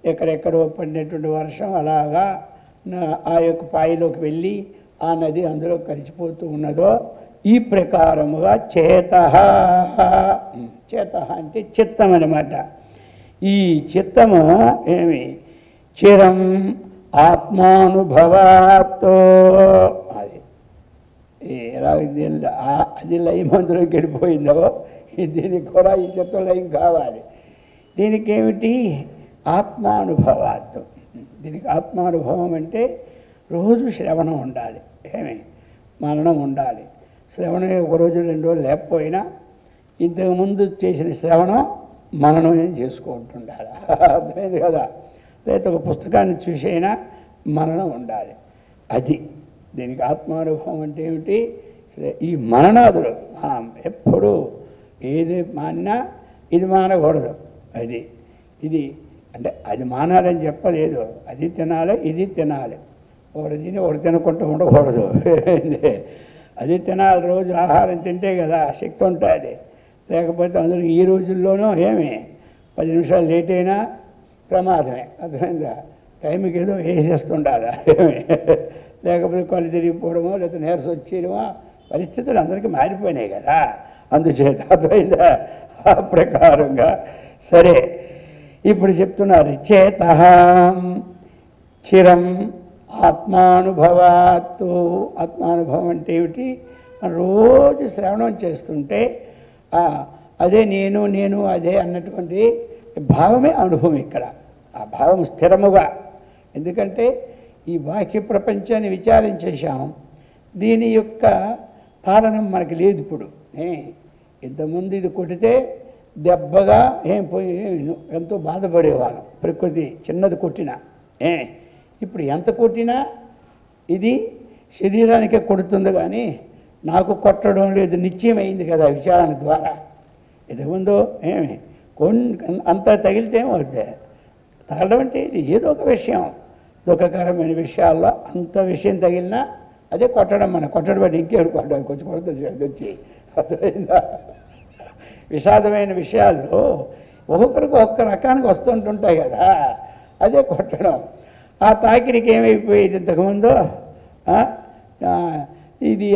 ఎక్కడెక్కడో పడినటువంటి వర్షం అలాగా ఆ యొక్క పాయిలోకి వెళ్ళి ఆ నది అందులో కలిసిపోతూ ఉన్నదో, ఈ ప్రకారముగా చేతః. చేతః అంటే చిత్తం అన్నమాట. ఈ చిత్తము ఏమి? చిరం ఆత్మానుభవాతో. అది ఎలా అది లయం అందులోకి వెళ్ళిపోయిందో దీనికి కూడా ఈ చిత్తం లయం కావాలి. దీనికి ఏమిటి? ఆత్మానుభవాత్తు. దీనికి ఆత్మానుభవం అంటే రోజు శ్రవణం ఉండాలి. ఏమి? మననం ఉండాలి. శ్రవణం ఒకరోజు 2 రోజులు లేకపోయినా ఇంతకుముందు చేసిన శ్రవణం మననం ఏం చేసుకుంటుండాలి. అర్థమైంది కదా. లేకపోతే ఒక పుస్తకాన్ని చూసైనా మననం ఉండాలి. అది దీనికి ఆత్మానుభవం అంటే ఏమిటి? ఈ మననాదులు ఎప్పుడు ఏది మానినా ఇది మానకూడదు. అది ఇది అంటే అది మానాలని చెప్పలేదు. అది తినాలి, ఇది తినాలి. ఒకటి తిని ఒకటి తినకుండా ఉండకూడదు. అది తినాలి, రోజు ఆహారం తింటే కదా శక్తి ఉంటుంది. లేకపోతే అందరూ ఈ రోజుల్లోనూ ఏమి 10 నిమిషాలు లేట్ అయినా ప్రమాదమే. అర్థమైందా? టైంకి ఏదో వేసేస్తుండాలి ఏమి, లేకపోతే కళ్ళు తిరిగిపోవడమో లేకపోతే నీరసం వచ్చేయడమో పరిస్థితులు అందరికీ మారిపోయినాయి కదా. అందుచేత అర్థమైందా? ఆ ప్రకారంగా సరే ఇప్పుడు చెప్తున్నారు చేత చిరం ఆత్మానుభవాత్తు. ఆత్మానుభవం అంటే ఏమిటి? రోజు శ్రవణం చేస్తుంటే అదే నేను నేను అదే అన్నటువంటి భావమే అనుభవం. ఇక్కడ ఆ భావం స్థిరముగా, ఎందుకంటే ఈ బాహ్య ప్రపంచాన్ని విచారం చేశాం, దీని యొక్క కారణం మనకి లేదు. ఇప్పుడు ఇంతకుముందు ఇది కొట్టితే దెబ్బగా పోయి ఎంతో బాధపడేవాళ్ళం, ప్రకృతి చిన్నది కొట్టినా. ఇప్పుడు ఎంత కొట్టినా ఇది శరీరానికే కొడుతుంది, కానీ నాకు కొట్టడం లేదు, నిశ్చయమైంది కదా విచారణ ద్వారా. ఇంతకుముందు అంతా తగిలితే ఏమవుతుంది? తగలడం అంటే ఇది ఏదో ఒక విషయం, దుఃఖకరమైన విషయాల్లో అంత విషయం తగిలినా అదే కొట్టడం. మన కొట్టడం బట్టి ఇంకేడు కొట్టడం, కొంచెం కొడుతుంది వచ్చి. అర్థమైందా? విషాదమైన విషయాలు ఒక్కొక్కరికి ఒక్కొక్క రకానికి వస్తుంటుంటాయి కదా, అదే కొట్టడం. ఆ తాకిడికి ఏమైపోయేది ఇంతకుముందు? ఇది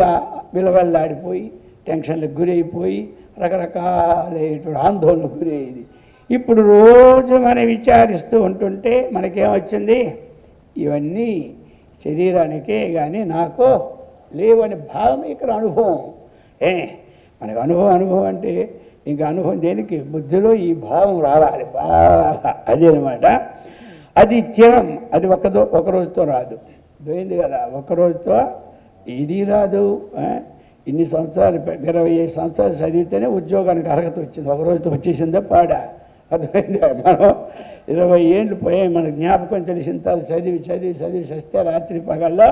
విలవల్లాడిపోయి టెన్షన్లకు గురైపోయి రకరకాలైనటువంటి ఆందోళనకు గురయ్యేది. ఇప్పుడు రోజు మనం విచారిస్తూ ఉంటుంటే మనకేమొచ్చింది? ఇవన్నీ శరీరానికే కానీ నాకు లేవని భావం ఇక్కడ అనుభవం. మనకు అనుభవం అంటే ఇంకా అనుభవం దేనికి? బుద్ధిలో ఈ భావం రావాలి బాగా, అదేనమాట. అది చిరం, అది ఒక రోజుతో రాదు. పోయింది కదా, ఒకరోజుతో ఇది రాదు. ఇన్ని సంవత్సరాలు 25 సంవత్సరాలు చదివితేనే ఉద్యోగానికి అర్హత వచ్చింది, ఒకరోజుతో వచ్చేసిందే పాడా. అర్థమైంది? మనం 20 ఏళ్ళు పోయాయి, మన జ్ఞాపకం తెలిసిన తర్వాత చదివి చదివి చదివి చస్తే రాత్రి పగల్లో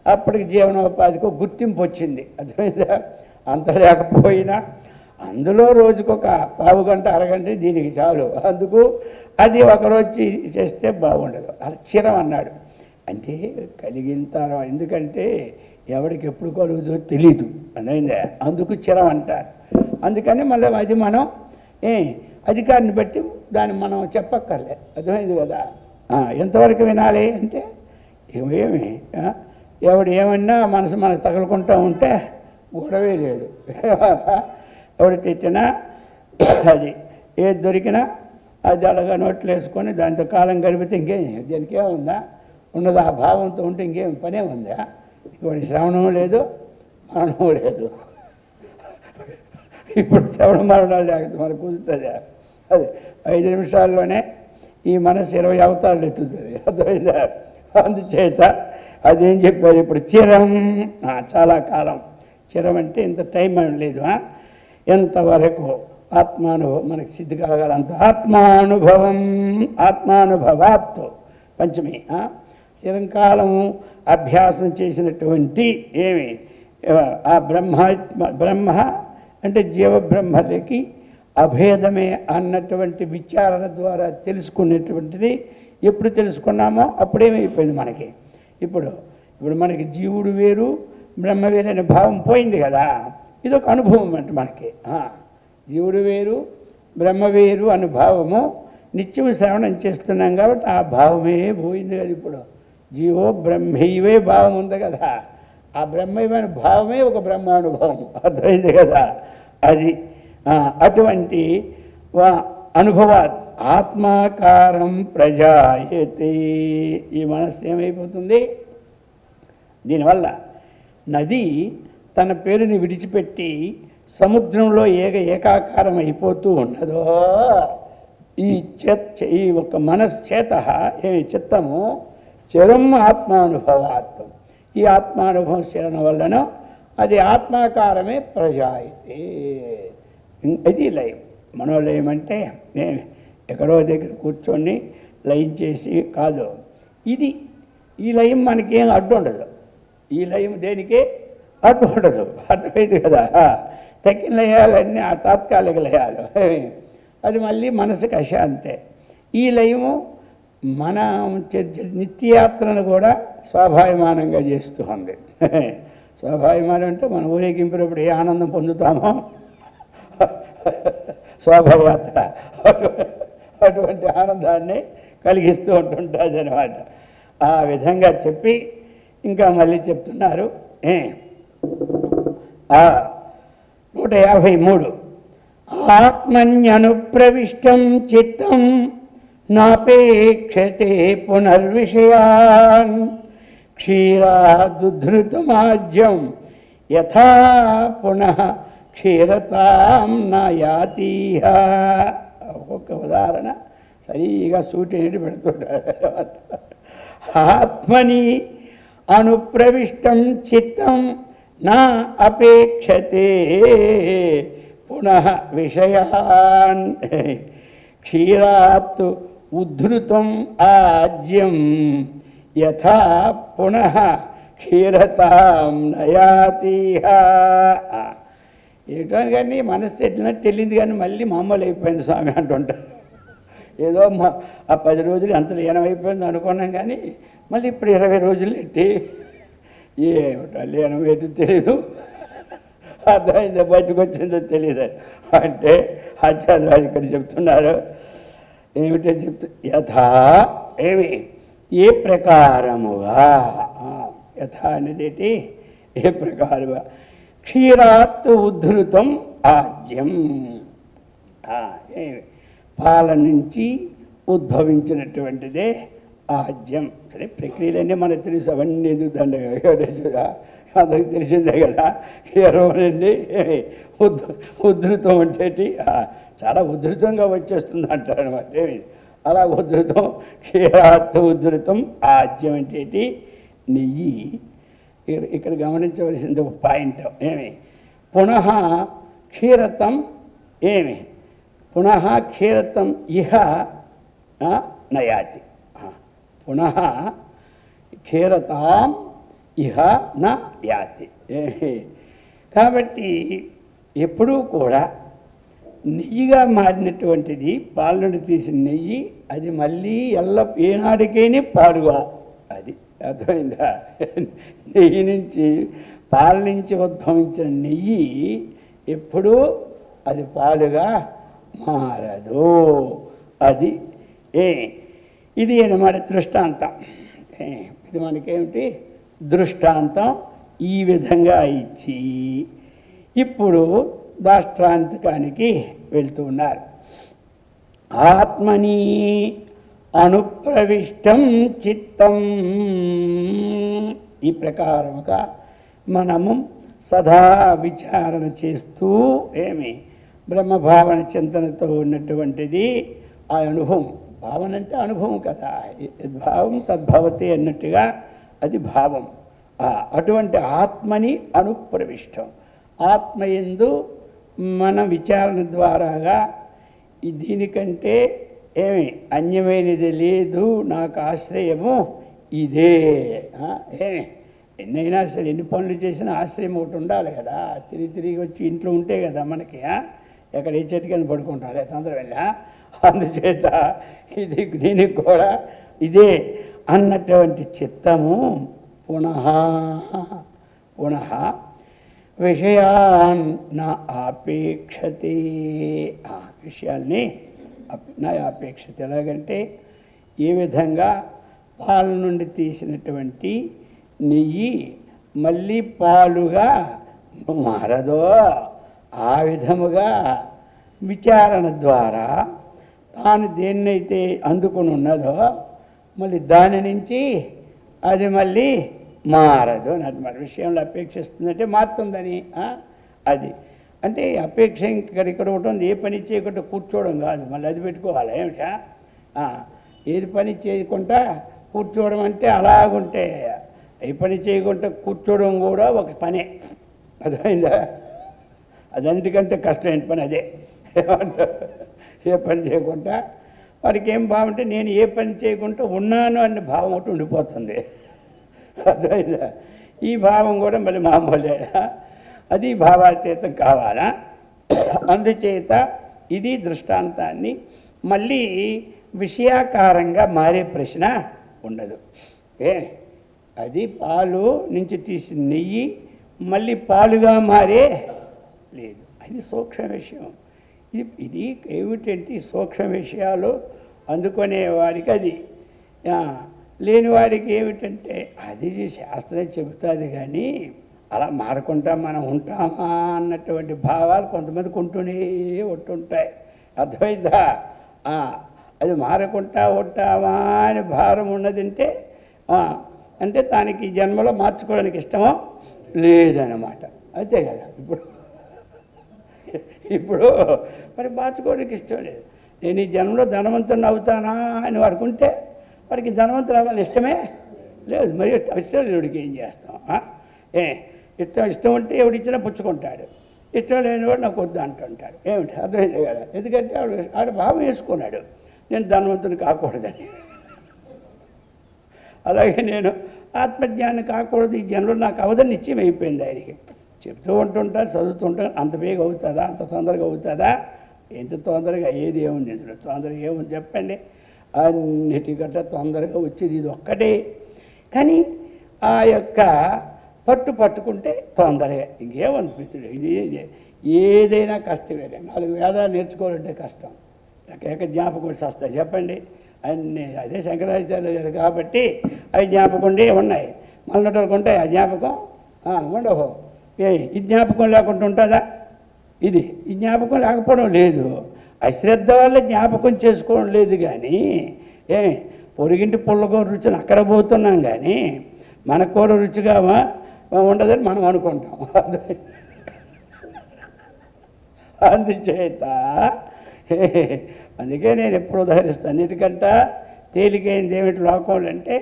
అప్పటికి జీవనోపాధికి గుర్తింపు వచ్చింది. అర్థమైందా? అంత లేకపోయినా అందులో రోజుకొక పావు గంట అరగంట దీనికి చాలు. అందుకు అది ఒకరోజు చేస్తే బాగుండదు. అలా చిరం అన్నాడు. అంటే కలిగిన తర్వాత, ఎందుకంటే ఎవరికి ఎప్పుడు కలుగుతుందో తెలీదు అనేది, అందుకు చిరం అంటారు. అందుకని మళ్ళీ అది మనం అధికారిని బట్టి దాన్ని మనం చెప్పక్కర్లే. అర్థమైంది కదా? ఎంతవరకు వినాలి అంటే ఏమి ఎవడు ఏమన్నా మనసు మనకు తగులుకుంటూ ఉంటే గొడవే లేదు. ఎవడు తిట్టినా అది ఏది దొరికినా అది అలాగా నోట్లు వేసుకొని దాంతో కాలం గడిపితే ఇంకేం దీనికి ఏముందా? ఉన్నది ఆ భావంతో ఉంటే ఇంకేం పనే ఉందా? ఇంకోటి శ్రవణం లేదు, మరణం లేదు. ఇప్పుడు శ్రవణ మరణాలు లేకపోతే మనకు కుదురుతుందా? అది 5 నిమిషాల్లోనే ఈ మనసు 20 అవతారాలు ఎత్తుతుంది. అర్థమైందా? అందుచేత అదేం చెప్పారు ఇప్పుడు? చిరం, చాలా కాలం. చిరం అంటే ఇంత టైం అని లేదు. ఎంతవరకు ఆత్మానుభవం మనకి సిద్ధి కలగాలంత ఆత్మానుభవం. ఆత్మానుభవాత్తు పంచమి. చిరంకాలము అభ్యాసం చేసినటువంటి ఆ బ్రహ్మ అంటే జీవబ్రహ్మలకి అభేదమే అన్నటువంటి విచారణ ద్వారా తెలుసుకునేటువంటిది. ఎప్పుడు తెలుసుకున్నామో అప్పుడేమైపోయింది మనకి. ఇప్పుడు మనకి జీవుడు వేరు బ్రహ్మ వేరు అనే భావం పోయింది కదా. ఇదొక అనుభవం అంటే మనకి. జీవుడు వేరు బ్రహ్మ వేరు అనే భావము నిత్యం శ్రవణం చేస్తున్నాం కాబట్టి ఆ భావమే పోయింది కదా. ఇప్పుడు జీవో బ్రహ్మైవే భావం ఉంది కదా, ఆ బ్రహ్మైవైన భావమే ఒక బ్రహ్మానుభవం. అర్థమైంది కదా? అది అటువంటి అనుభవాత్ ఆత్మాకారం ప్రజాయతే. ఈ మనస్సు ఏమైపోతుంది? దీనివల్ల నది తన పేరుని విడిచిపెట్టి సముద్రంలో ఏకాకారం అయిపోతూ ఉన్నదో ఈ ఒక మనశ్చేత చిత్తము చిరం ఆత్మానుభవాత్వం. ఈ ఆత్మానుభవం శరణ వలన అది ఆత్మాకారమే ప్రజాయితే. ఇది లయం. మనోలయం అంటే నేను ఎక్కడో దగ్గర కూర్చొని లయం చేసి కాదు. ఈ లయం మనకేం అడ్డు ఉండదు. ఈ లయం దేనికే అడ్డు ఉండదు. అర్థమైంది కదా? తక్కిన లయాలన్నీ ఆ తాత్కాలిక లయాలు, అది మళ్ళీ మనసుకు అశాంతే. ఈ లయము మన నిత్యయాత్రను కూడా స్వాభావిమానంగా చేస్తూ ఉంది. శోభాయమానం అంటే మన ఊరేగింపినప్పుడు ఏ ఆనందం పొందుతామో శోభయాత్ర అటువంటి ఆనందాన్ని కలిగిస్తూ ఉంటుంటుంది అనమాట. ఆ విధంగా చెప్పి ఇంకా మళ్ళీ చెప్తున్నారు 153 ఆత్మన్యనుప్రవిష్టం చిత్తం నాపేక్షతే పునర్విషయాన్ క్షీరాదుద్ధృతమాజ్యం యథా పునః క్షీరతాం నాయాతీహ. ఒక్కొక్క ఉదాహరణ సరిగా సూటిని పెడుతుంటారు. ఆత్మని అనుప్రవిష్టం చిత్తం నా అపేక్షతే పునః విషయాన్ క్షీరాత్ ఉద్ధృతం ఆజ్యం యథా పునః క్షీరతాం నయాతీహ. ఏటో కానీ మనస్సు ఎట్లినట్టు తెలియదు కానీ మళ్ళీ మామూలు అయిపోయింది స్వామి అంటుంటారు. ఏదో ఆ 10 రోజులు అంతలో 80 అయిపోయింది అనుకున్నాం కానీ మళ్ళీ ఇప్పుడు 20 రోజులు ఎట్టి ఏమిటో 80 ఎటు తెలీదు, అర్థమైందో బయటకు వచ్చిందో తెలియదు అంటే ఆచార్యరాజు ఇక్కడ చెప్తున్నారు. ఏమిటో చెప్తూ యథా ఏమి ఏ ప్రకారముగా, యథా అనేది ఏ ప్రకారముగా క్షీరాత్ ఉద్ధృతం ఆజ్యం, పాల నుంచి ఉద్భవించినటువంటిదే ఆజ్యం. సరే ప్రక్రియలన్నీ మనకు తెలుసు, అవన్నీ దండగా అందరికి తెలిసిందే కదా. క్షీరమనండి ఉద్ధృతం అంటే చాలా ఉద్ధృతంగా వచ్చేస్తుంది అంటారు అనమాట. అలా ఉద్ధృతం క్షీరాత్ ఉద్ధృతం ఆజ్యం అంటే నెయ్యి. ఇక్కడ గమనించవలసింది ఒక పాయింట్ పునః క్షీరతం పునః క్షీరతం ఇహ నయాతి, పునః క్షీరతాం ఇహ న యాతి. కాబట్టి ఎప్పుడూ కూడా నెయ్యిగా మారినటువంటిది, పాల నుండి తీసిన నెయ్యి, అది మళ్ళీ ఏనాడికైనా పాలుగా, అది అర్థమైందా? నెయ్యి నుంచి పాల నుంచి ఉద్భవించిన నెయ్యి ఎప్పుడూ అది పాలుగా మారదు. అది ఇది అన్నమాట దృష్టాంతం. ఇది మనకేమిటి దృష్టాంతం ఈ విధంగా ఇచ్చి ఇప్పుడు దాష్టాంతకానికి వెళ్తూ ఉన్నారు. ఆత్మని అనుప్రవిష్టం చిత్తం, ఈ ప్రకారముగా మనము సదా విచారణ చేస్తూ బ్రహ్మభావన చింతనతో ఉన్నటువంటిది ఆ అనుభవం. భావన అంటే అనుభవం కదా, భావం తద్భవతి అన్నట్టుగా అది భావం. అటువంటి ఆత్మని అనుప్రవిష్టం, ఆత్మయందు మన విచారణ ద్వారాగా దీనికంటే అన్యమైనది లేదు, నాకు ఆశ్రయము ఇదే. ఎన్నైనా సరే ఎన్ని పనులు చేసినా ఆశ్రయం ఒకటి ఉండాలి కదా. తిరిగి వచ్చి ఇంట్లో ఉంటే కదా మనకి ఎక్కడ ఏ చేతికి పడుకుంటారు తొందర వెళ్ళ. అందుచేత దీనికి కూడా ఇదే అన్నటువంటి చిత్తము పునః విషయాన్ నా ఆపేక్షతే, ఆ విషయాల్ని నా ఆపేక్షత. ఎలాగంటే ఏ విధంగా పాల నుండి తీసినటువంటి నెయ్యి మళ్ళీ పాలుగా మారదో ఆ విధముగా విచారణ ద్వారా తాను దేన్నైతే అందుకుని ఉన్నదో మళ్ళీ దాని నుంచి అది మళ్ళీ మారదు అని మన విషయంలో అపేక్షిస్తుందంటే మారుతుందని. అది అంటే అపేక్ష ఇక్కడ ఉంటుంది, ఏ పని చేయకుండా కూర్చోవడం కాదు, మళ్ళీ అది పెట్టుకోవాలి. ఏమిటా ఏది పని చేయకుండా కూర్చోవడం అంటే అలాగుంటే, ఏ పని చేయకుండా కూర్చోవడం కూడా ఒక పనే, అర్థమైందా? అదంతకంటే కష్టమైన పని అదే. ఏ పని చేయకుండా వాడికి ఏం భావం అంటే నేను ఏ పని చేయకుండా ఉన్నాను అనే భావం ఒకటి ఉండిపోతుంది, అర్థమైందా? ఈ భావం కూడా మళ్ళీ మామూలే, అది భావాతీతం కావాలా. అందుచేత ఇది దృష్టాంతాన్ని మళ్ళీ విషయాకారంగా మారే ప్రశ్న ఉండదు. అది పాలు నుంచి తీసిన నెయ్యి మళ్ళీ పాలుగా మారే లేదు. అది సూక్ష్మ విషయం. ఇది ఏమిటంటే ఈ సూక్ష్మ విషయాలు అందుకునే వారికి అది, లేని వారికి ఏమిటంటే అది శాస్త్రం చెబుతుంది. కానీ అలా మారకుండా మనం ఉంటామా అన్నటువంటి భావాలు కొంతమందికి ఉంటూనే ఉంటుంటాయి. అర్థమైందా? అది మారకుండా ఉంటామా అని భారం ఉన్నదంటే అంటే దానికి జన్మలో మార్చుకోవడానికి ఇష్టమో లేదన్నమాట. అంతే కదా. ఇప్పుడు మరి మార్చుకోవడానికి ఇష్టం లేదు. నేను ఈ జన్మలో ధనవంతుని అవుతానా అని వాడుకుంటే వాడికి ధనవంతులు అవ్వాలి ఇష్టమే లేదు. మరి ఇష్టం లేవుడికి ఏం చేస్తాం? ఇష్టం ఉంటే ఎవడిచ్చినా పుచ్చుకుంటాడు, ఇష్టం లేనివాడు నాకు వద్దు అంటుంటాడు. ఏమిటి అర్థమైంది కదా. ఎందుకంటే ఆవిడ భావం వేసుకున్నాడు నేను ధనవంతుని కాకూడదని. అలాగే నేను ఆత్మజ్ఞానం కాకూడదు ఈ జన్మలో నాకు అవదని నిశ్చయం అయిపోయింది ఆయనకి. చెప్తూ ఉంటుంటారు, చదువుతుంటారు. అంత వేగం అవుతుందా? అంత తొందరగా అవుతుందా? ఎంత తొందరగా ఏది ఏముంది ఇందులో? తొందరగా ఏముంది చెప్పండి? అన్నిటికంటే తొందరగా వచ్చేది ఇది ఒక్కటే. కానీ ఆ యొక్క పట్టుకుంటే తొందరగా ఇంకేమనిపిస్తుంది. ఇది ఏదైనా కష్టమే. 4 వేదాలు నేర్చుకోవాలంటే కష్టం. ఏక జ్ఞాపకం వస్తాయి చెప్పండి. అన్నీ అదే శంకరాచార్య గారు కాబట్టి అవి జ్ఞాపకం ఉన్నాయి. మళ్ళీ ఉంటాయి ఆ జ్ఞాపకం ఉండవు. ఈ జ్ఞాపకం లేకుండా ఉంటుందా? ఇది ఈ జ్ఞాపకం లేకపోవడం లేదు. అశ్రద్ధ వల్ల జ్ఞాపకం చేసుకోవడం లేదు. కానీ పొరిగింటి పుల్లకూర రుచిని అక్కడ పోతున్నాం, కానీ మన కూర రుచిగా ఉండదని మనం అనుకుంటాం. అందుచేత అందుకే నేను ఎప్పుడు ఉదాహరిస్తాను. అన్నిటికంటే తేలికైనది ఏమిటి లోకంలో అంటే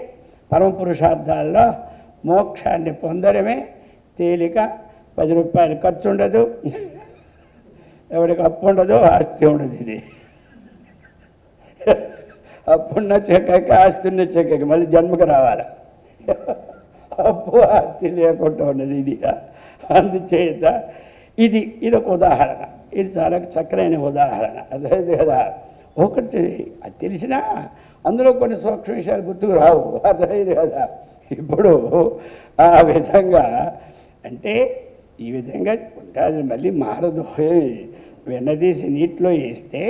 పరమపురుషార్థాల్లో మోక్షాన్ని పొందడమే తేలిక. 10 రూపాయలు ఖర్చు ఉండదు, ఎవరికి అప్పు ఉండదు, ఆస్తి ఉండదు. ఇది అప్పున్న చెక్కకి ఆస్తి ఉన్న చెక్కకి మళ్ళీ జన్మకు రావాలి. అప్పు ఆస్తి లేకుండా ఉన్నది ఇది. అందుచేత ఇది ఒక ఉదాహరణ. ఇది చాలా చక్కరైన ఉదాహరణ. అదే కదా. ఒకటి అది తెలిసినా అందులో కొన్ని సూక్ష్మ విషయాలు గుర్తుకు రావు. అర్థమైంది కదా. ఇప్పుడు ఆ విధంగా అంటే ఈ విధంగా ఉంటుంది. మళ్ళీ మారదు. వెన్నదీసి నీటిలో వేస్తే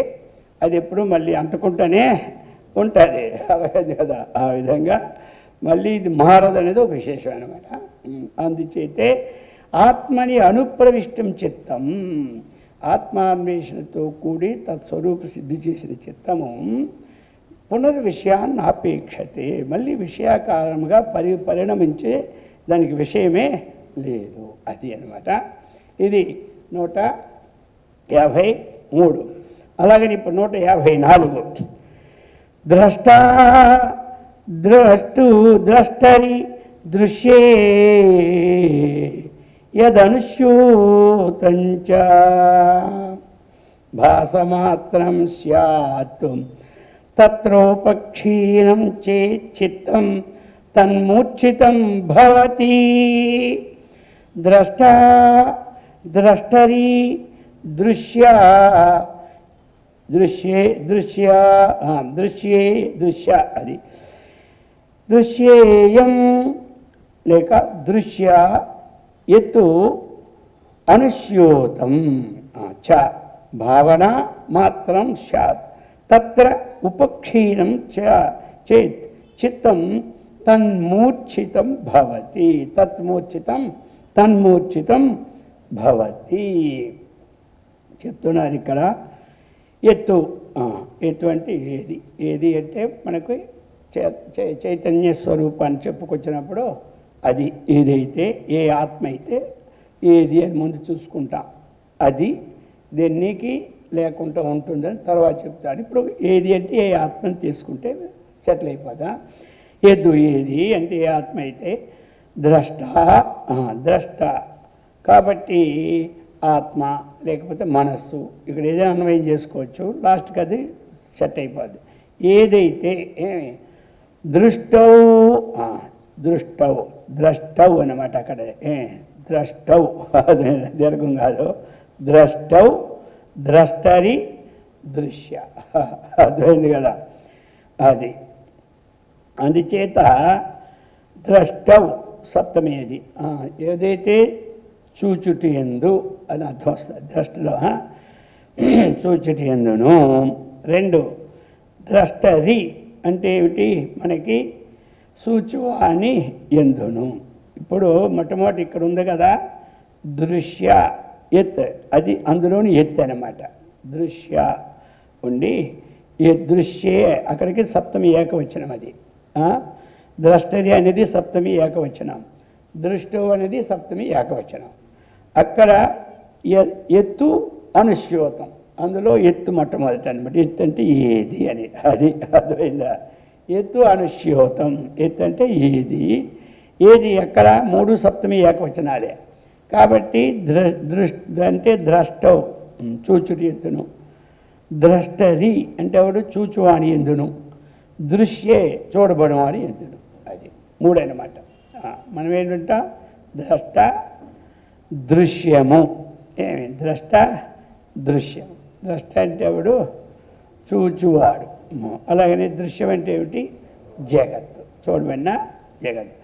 అది ఎప్పుడు మళ్ళీ అంటుకుంటూనే ఉంటుంది. అర్థమైంది కదా. ఆ విధంగా మళ్ళీ ఇది మారదు అనేది ఒక విశేషం అనమాట. అందుచేతే ఆత్మని అనుప్రవిష్టం చిత్తం, ఆత్మాన్వేషణతో కూడి తత్స్వరూప సిద్ధి చేసిన చిత్తము పునర్విషయాన్ని ఆపేక్షతే, మళ్ళీ విషయాకారంగా పరిణమించే దానికి విషయమే లేదు. అది అనమాట. ఇది 153. అలాగని ఇప్పుడు 154. ద్రష్టరి దృశ్యే యదనుష్యూతంచ భాసమాత్రం స్యాత్ తత్రోపక్షీణం చేచ్చిత్తం తన్మూర్ఛితం భవతి. ద్రష్టరి దృశ్య అది దృశ్యేయం లేక దృశ్య ఎత్తు అనుస్యూతం చ భావన మాత్రం స్యాత్ తత్ర ఉపక్షీణం చేత్ చిత్తం తన్మూర్ఛితం భవతి. తన్మూర్ఛితం భవతి చెప్తున్నారు ఇక్కడ. ఎత్తు అంటే ఏది అంటే మనకు చైతన్య స్వరూపాన్ని చెప్పుకొచ్చినప్పుడు అది ఏదైతే ఏ ఆత్మ అయితే ఏది అని ముందు చూసుకుంటాం. అది దేనికి లేకుండా ఉంటుందని తర్వాత చెప్తాడు. ఇప్పుడు ఏది అంటే ఏ ఆత్మని తీసుకుంటే సెటిల్ అయిపోదా. ఎద్దు ఏది అంటే ఏ ఆత్మ అయితే ద్రష్ట కాబట్టి ఆత్మ లేకపోతే మనస్సు ఇక్కడ ఏదైనా అన్వయం చేసుకోవచ్చు. లాస్ట్కి అది సెట్ అయిపోద్ది. ఏదైతే ద్రష్టౌ అన్నమాట. అక్కడ ద్రష్టౌ దీర్ఘం కాదు. ద్రష్టరి దృశ్య అర్థమైంది కదా. అది అందుచేత ద్రష్టౌ సప్తమేది ఏదైతే చూచుటి ఎందు అని అర్థం వస్తుంది ద్రష్టలో. చూచుటి ఎందును. 2 ద్రష్టరి అంటే ఏమిటి మనకి సూచువాని ఎందును. ఇప్పుడు మొట్టమొదటి ఇక్కడ ఉంది కదా దృశ్య ఎత్, అది అందులోని ఎత్ అనమాట. దృశ్య ఉండి ఏ దృశ్యే అక్కడికి సప్తమి ఏకవచనం, అది ద్రష్టది అనేది సప్తమి ఏకవచనం, దృష్టో అనేది సప్తమి ఏకవచనం. అక్కడ ఎత్తు అనుశ్యోతం, అందులో ఎత్తు మొట్టమొదటి అనమాట. ఎత్తు అంటే ఏది అని, అది అర్థమైందా? ఎత్తు అనుశ్యోతం, ఎత్తు అంటే ఏది, ఏది ఎక్కడ 3 సప్తమి ఏకవచనాలే కాబట్టి అంటే ద్రష్టవు చూచుటి ఎత్తును, ద్రష్టది అంటే వాడు చూచువాని ఎందును, దృశ్యే చూడబడవాని ఎందును. అది 3 అన్నమాట. మనం ఏంటంటాం ద్రష్ట దృశ్యము. ఏమి ద్రష్ట దృశ్యం. ద్రష్ట అంటే వాడు చూచువాడు. అలాగనే దృశ్యం అంటే ఏమిటి? జగత్తు, చూడబడిన జగత్తు.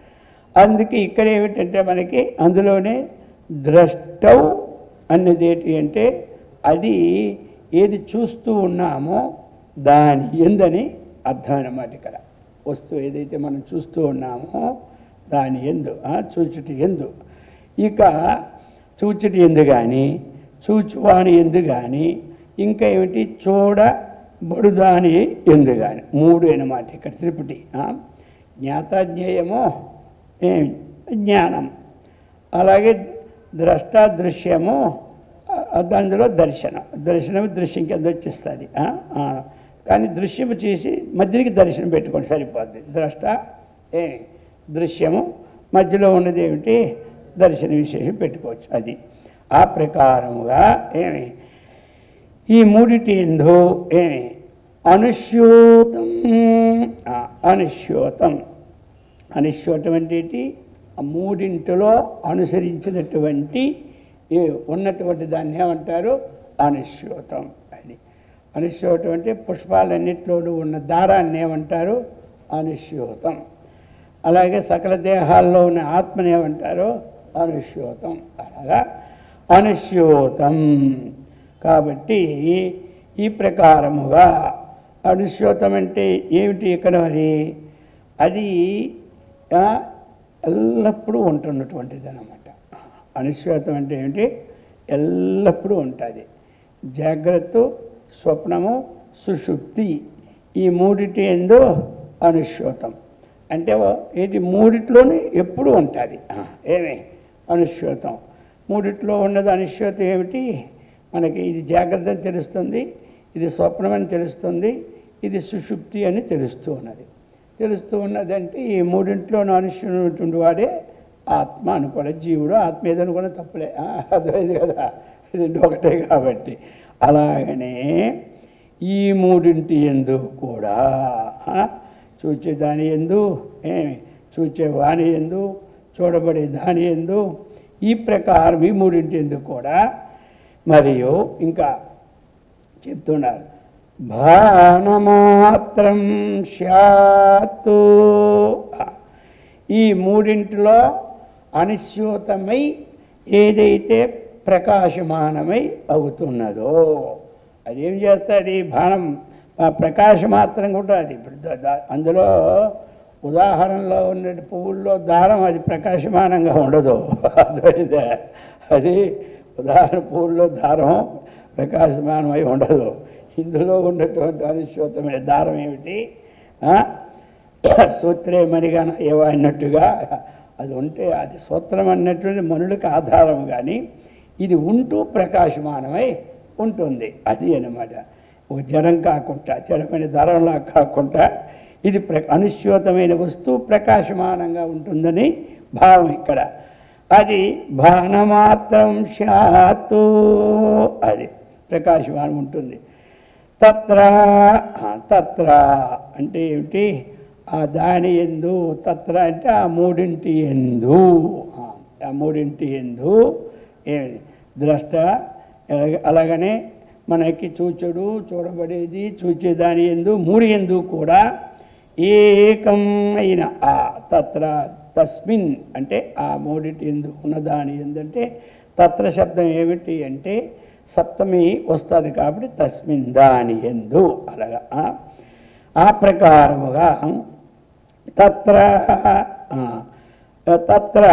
అందుకే ఇక్కడ ఏమిటంటే మనకి అందులోనే ద్రష్టవు అన్నది ఏంటి అంటే అది ఏది చూస్తూ ఉన్నామో దాని ఎందని అర్థం అన్నమాట. ఇక్కడ వస్తువు ఏదైతే మనం చూస్తూ ఉన్నామో దాని ఎందు, చూచుటి ఎందు. ఇక చూచుటి ఎందు కానీ చూచువాని ఎందు కానీ ఇంకా ఏమిటి చూడబడుదాని ఎందు కానీ 3 అన్నమాట ఇక్కడ త్రిపుటి. జ్ఞాతాజ్ఞేయము జ్ఞానం, అలాగే ద్రష్ట దృశ్యము, అందులో దర్శనం. దర్శనము దృశ్యం కింద వచ్చేస్తుంది. కానీ దృశ్యము చేసి మధ్యకి దర్శనం పెట్టుకోండి సరిపోద్ది. ద్రష్ట దృశ్యము మధ్యలో ఉన్నది ఏమిటి? దర్శన విశేషం పెట్టుకోవచ్చు. అది ఆ ప్రకారముగా ఈ 3 ఎందు అనుశ్యోతం. అనుశ్యోతం అనుశ్యోతం అంటే ఆ 3 అనుసరించినటువంటి ఉన్నటువంటి దాన్ని ఏమంటారు? అనుశ్యోతం అని. అనుశ్యోతం అంటే పుష్పాలన్నింటిలోనూ ఉన్న దారాన్ని ఏమంటారు? అనుశ్యోతం. అలాగే సకల దేహాల్లో ఉన్న ఆత్మని ఏమంటారు? అనుశ్యోతం. అలాగా అనుశ్యోతం. కాబట్టి ఈ ప్రకారముగా అనుశ్యోతం అంటే ఏమిటి ఇక్కడ మరి? అది ఎల్లప్పుడూ ఉంటున్నటువంటిది అన్నమాట. అనుశ్యోతం అంటే ఏమిటి? ఎల్లప్పుడూ ఉంటుంది. జాగ్రత్త, స్వప్నము, సుషుప్తి ఈ 3 ఎందు అనుశ్యోతం అంటే ఏంటి? 3లోనే ఎప్పుడు ఉంటుంది. అనుశ్యోతం 3లో ఉన్నది. అనుశ్యోతం ఏమిటి మనకి? ఇది జాగ్రత్త అని తెలుస్తుంది, ఇది స్వప్నం అని తెలుస్తుంది, ఇది సుషుప్తి అని తెలుస్తూ ఉన్నదంటే ఈ 3లోనూ అనుష్ఠించినటువంటి వాడే ఆత్మ అనుకోవాలి. జీవుడు ఆత్మ ఏదనుకున్న తప్పులే, అర్థమైంది కదా, ఇది ఒకటే కాబట్టి. అలాగనే ఈ 3 ఎందు కూడా చూచే దాని ఎందు, చూచే వాణి ఎందు, చూడబడే దాని ఎందు, ఈ ప్రకారం ఈ 3 ఎందు కూడా. మరియు ఇంకా చెప్తున్నారు భానమాత్రం స్యాత్. ఈ 3లో అనుస్యూతమై ఏదైతే ప్రకాశమానమై అవుతున్నదో అదేం చేస్తుంది? బాణం ప్రకాశమాత్రం కూడా అది. అందులో ఉదాహరణలో ఉన్న పువ్వుల్లో దారం అది ప్రకాశమానంగా ఉండదు, అర్థమైందా? అది ఉదాహరణ పువ్వుల్లో దారం ప్రకాశమానమై ఉండదు. ఇందులో ఉన్నటువంటి అనుశ్యోతమైన దారం ఏమిటి? సూత్రే మణిగాన ఏవో అన్నట్టుగా అది ఉంటే అది సూత్రం అన్నటువంటి మనులకు ఆధారం, కానీ ఇది ఉంటూ ప్రకాశమానమై ఉంటుంది. అది అన్నమాట. ఒక జడం కాకుండా, జడమైన దారంలా కాకుండా ఇది అనుశ్యోతమైన వస్తువు ప్రకాశమానంగా ఉంటుందని భావం ఇక్కడ. అది భానమాత్రం శాతు, అది ప్రకాశమానం ఉంటుంది. తత్ర తత్ర అంటే ఏమిటి? ఆ దాని ఎందు, తత్ర అంటే ఆ 3 ఎందు, ఆ 3 ఎందు ఏమిటి? ద్రష్ట, అలాగనే మనకి చూచుడు, చూడబడేది, చూచేదాని ఎందు 3 ఎందు కూడా ఏకం అయిన ఆ తత్ర తస్మిన్ అంటే ఆ మూడిటి ఎందు ఉన్నదాని ఏంటంటే తత్ర శబ్దం ఏమిటి అంటే సప్తమి వస్తుంది కాబట్టి తస్మిన్ దాని ఎందు అలాగా ఆ ప్రకారముగా తత్ర తత్ర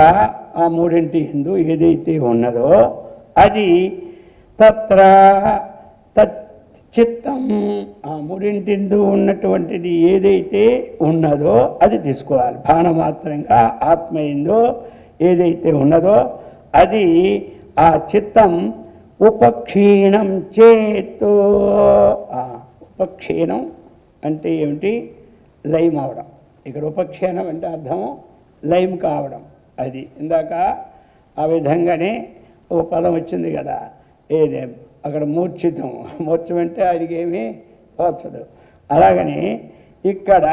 ఆ మూడింటి ఎందు ఏదైతే ఉన్నదో అది తత్ర చిత్తం ఆ మూడింటిందు ఉన్నటువంటిది ఏదైతే ఉన్నదో అది తీసుకోవాలి. భానమాత్రంగా ఆత్మ ఎందు ఏదైతే ఉన్నదో అది ఆ చిత్తం ఉపక్షీణం చేతు. ఉపక్షీణం అంటే ఏమిటి? లయం అవడం. ఇక్కడ ఉపక్షీణం అంటే అర్థము లయం కావడం. అది ఇందాక ఆ విధంగానే ఓ పదం వచ్చింది కదా, ఏదే అక్కడ మూర్ఛితం. మూర్ఛం అంటే ఆయనకి ఏమీ తోచదు. అలాగని ఇక్కడ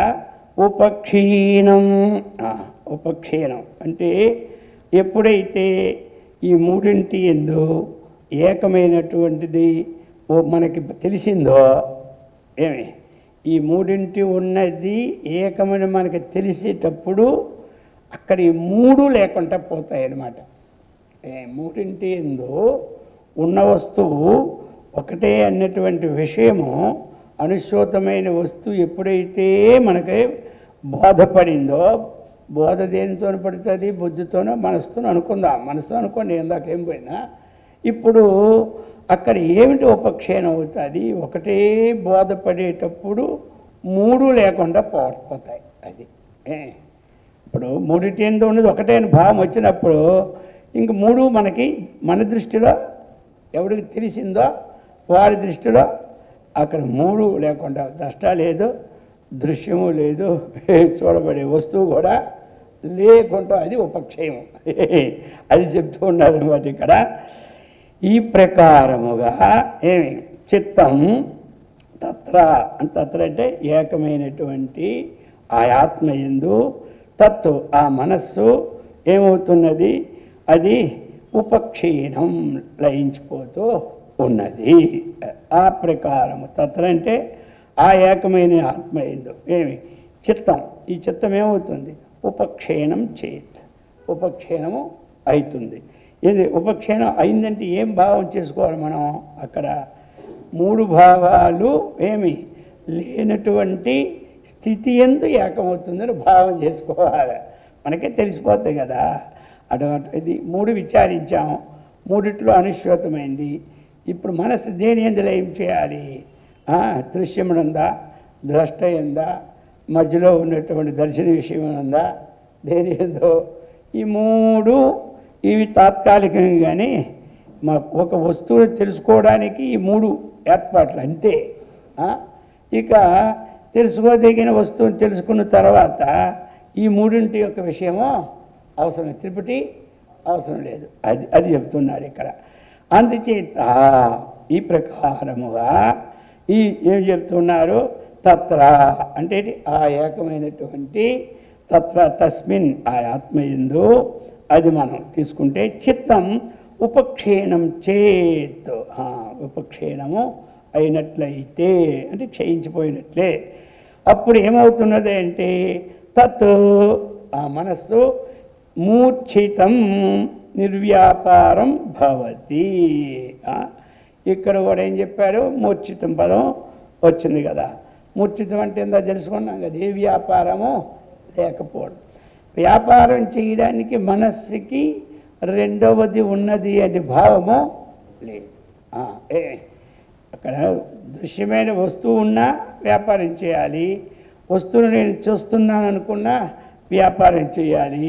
ఉపక్షీణం. ఉపక్షీణం అంటే ఎప్పుడైతే ఈ మూడింటి ఎందు ఏకమైనటువంటిది మనకి తెలిసిందో, ఏమి ఈ మూడింటి ఉన్నది ఏకమని మనకి తెలిసేటప్పుడు అక్కడ ఈ మూడు లేకుండా పోతాయి అన్నమాట. మూడింటి ఎందు ఉన్న వస్తువు ఒకటే అన్నటువంటి విషయము, అనుశ్యూతమైన వస్తువు ఎప్పుడైతే మనకి బోధపడిందో, బోధ దేనితో పడుతుంది? బుద్ధితోనో మనసుతోనో అనుకుందాం. మనసుతో అనుకోండి, ఇందాకేం పోయినా. ఇప్పుడు అక్కడ ఏమిటి ఉపక్షేణం అవుతుంది? ఒకటే బోధపడేటప్పుడు మూడు లేకుండా పోతాయి. అది ఇప్పుడు మూడింటి ఎందు ఉన్నది ఒకటే అని భావం వచ్చినప్పుడు ఇంక మూడు మనకి మన దృష్టిలో ఎవరికి తెలిసిందో వారి దృష్టిలో అక్కడ మూడు లేకుండా ద్రష్ట లేదు, దృశ్యము లేదు, చూడబడే వస్తువు కూడా లేకుండా అది ఉపక్షేమం. అది చెప్తూ ఉన్నారు అన్నమాట ఇక్కడ. ఈ ప్రకారముగా ఏమి చిత్తం తత్ర తత్ర అంటే ఏకమైనటువంటి ఆ ఆత్మ యందు తత్తు ఆ మనస్సు ఏమవుతున్నది? అది ఉపక్షీణం లయించిపోతూ ఉన్నది. ఆ ప్రకారము తత్ర అంటే ఆ ఏకమైన ఆత్మ యందు ఏమి చిత్తం. ఈ చిత్తం ఏమవుతుంది? ఉపక్షీణం చేత్. ఉపక్షీణము అవుతుంది. ఇది ఉపక్షీణం అయిందంటే ఏం భావం చేసుకోవాలి మనం? అక్కడ మూడు భావాలు ఏమి లేనటువంటి స్థితి యందు ఏకమవుతుందని భావం చేసుకోవాలి. మనకే తెలిసిపోతుంది కదా. అటువంటి మూడు విచారించాము, మూడిట్లో అనుశ్యూతమైంది. ఇప్పుడు మనసు దేని యందు లయం చేయాలి? దృశ్యమునందా, ద్రష్ట ఎందా, మధ్యలో ఉన్నటువంటి దర్శన విషయం ఉందా, దేని ఎందో? ఈ మూడు ఇవి తాత్కాలికంగానే మాకు ఒక వస్తువును తెలుసుకోవడానికి ఈ మూడు ఏర్పాట్లు అంతే. ఇక తెలుసుకోదగిన వస్తువును తెలుసుకున్న తర్వాత ఈ మూడింటి యొక్క విషయము అవసరం, త్రిపుటి అవసరం లేదు. అది చెప్తున్నారు ఇక్కడ. అందుచేత ఈ ప్రకారముగా ఏం చెప్తున్నారు? తత్ర అంటే ఆ ఏకమైనటువంటి తత్ర తస్మిన్ ఆ ఆత్మయందు అది మనం తీసుకుంటే చిత్తం ఉపక్షీణం చేత్. ఉపక్షీణము అయినట్లయితే అంటే క్షయించిపోయినట్లే. అప్పుడు ఏమవుతున్నది అంటే తత్ ఆ మనస్సు మూర్ఛితం నిర్వ్యాపారం భవతి. ఇక్కడ కూడా ఏం చెప్పారు? మూర్ఛితం పదం వచ్చింది కదా. మూర్ఛితం అంటే ఏందో తెలుసుకున్నాం కదా, ఏ వ్యాపారము లేకపోవడం. వ్యాపారం చేయడానికి మనస్సుకి రెండవది ఉన్నది అనే భావము లేదు. అక్కడ దృశ్యమైన వస్తువు ఉన్నా వ్యాపారం చేయాలి, వస్తువును నేను చూస్తున్నాను అనుకున్నా వ్యాపారం చేయాలి.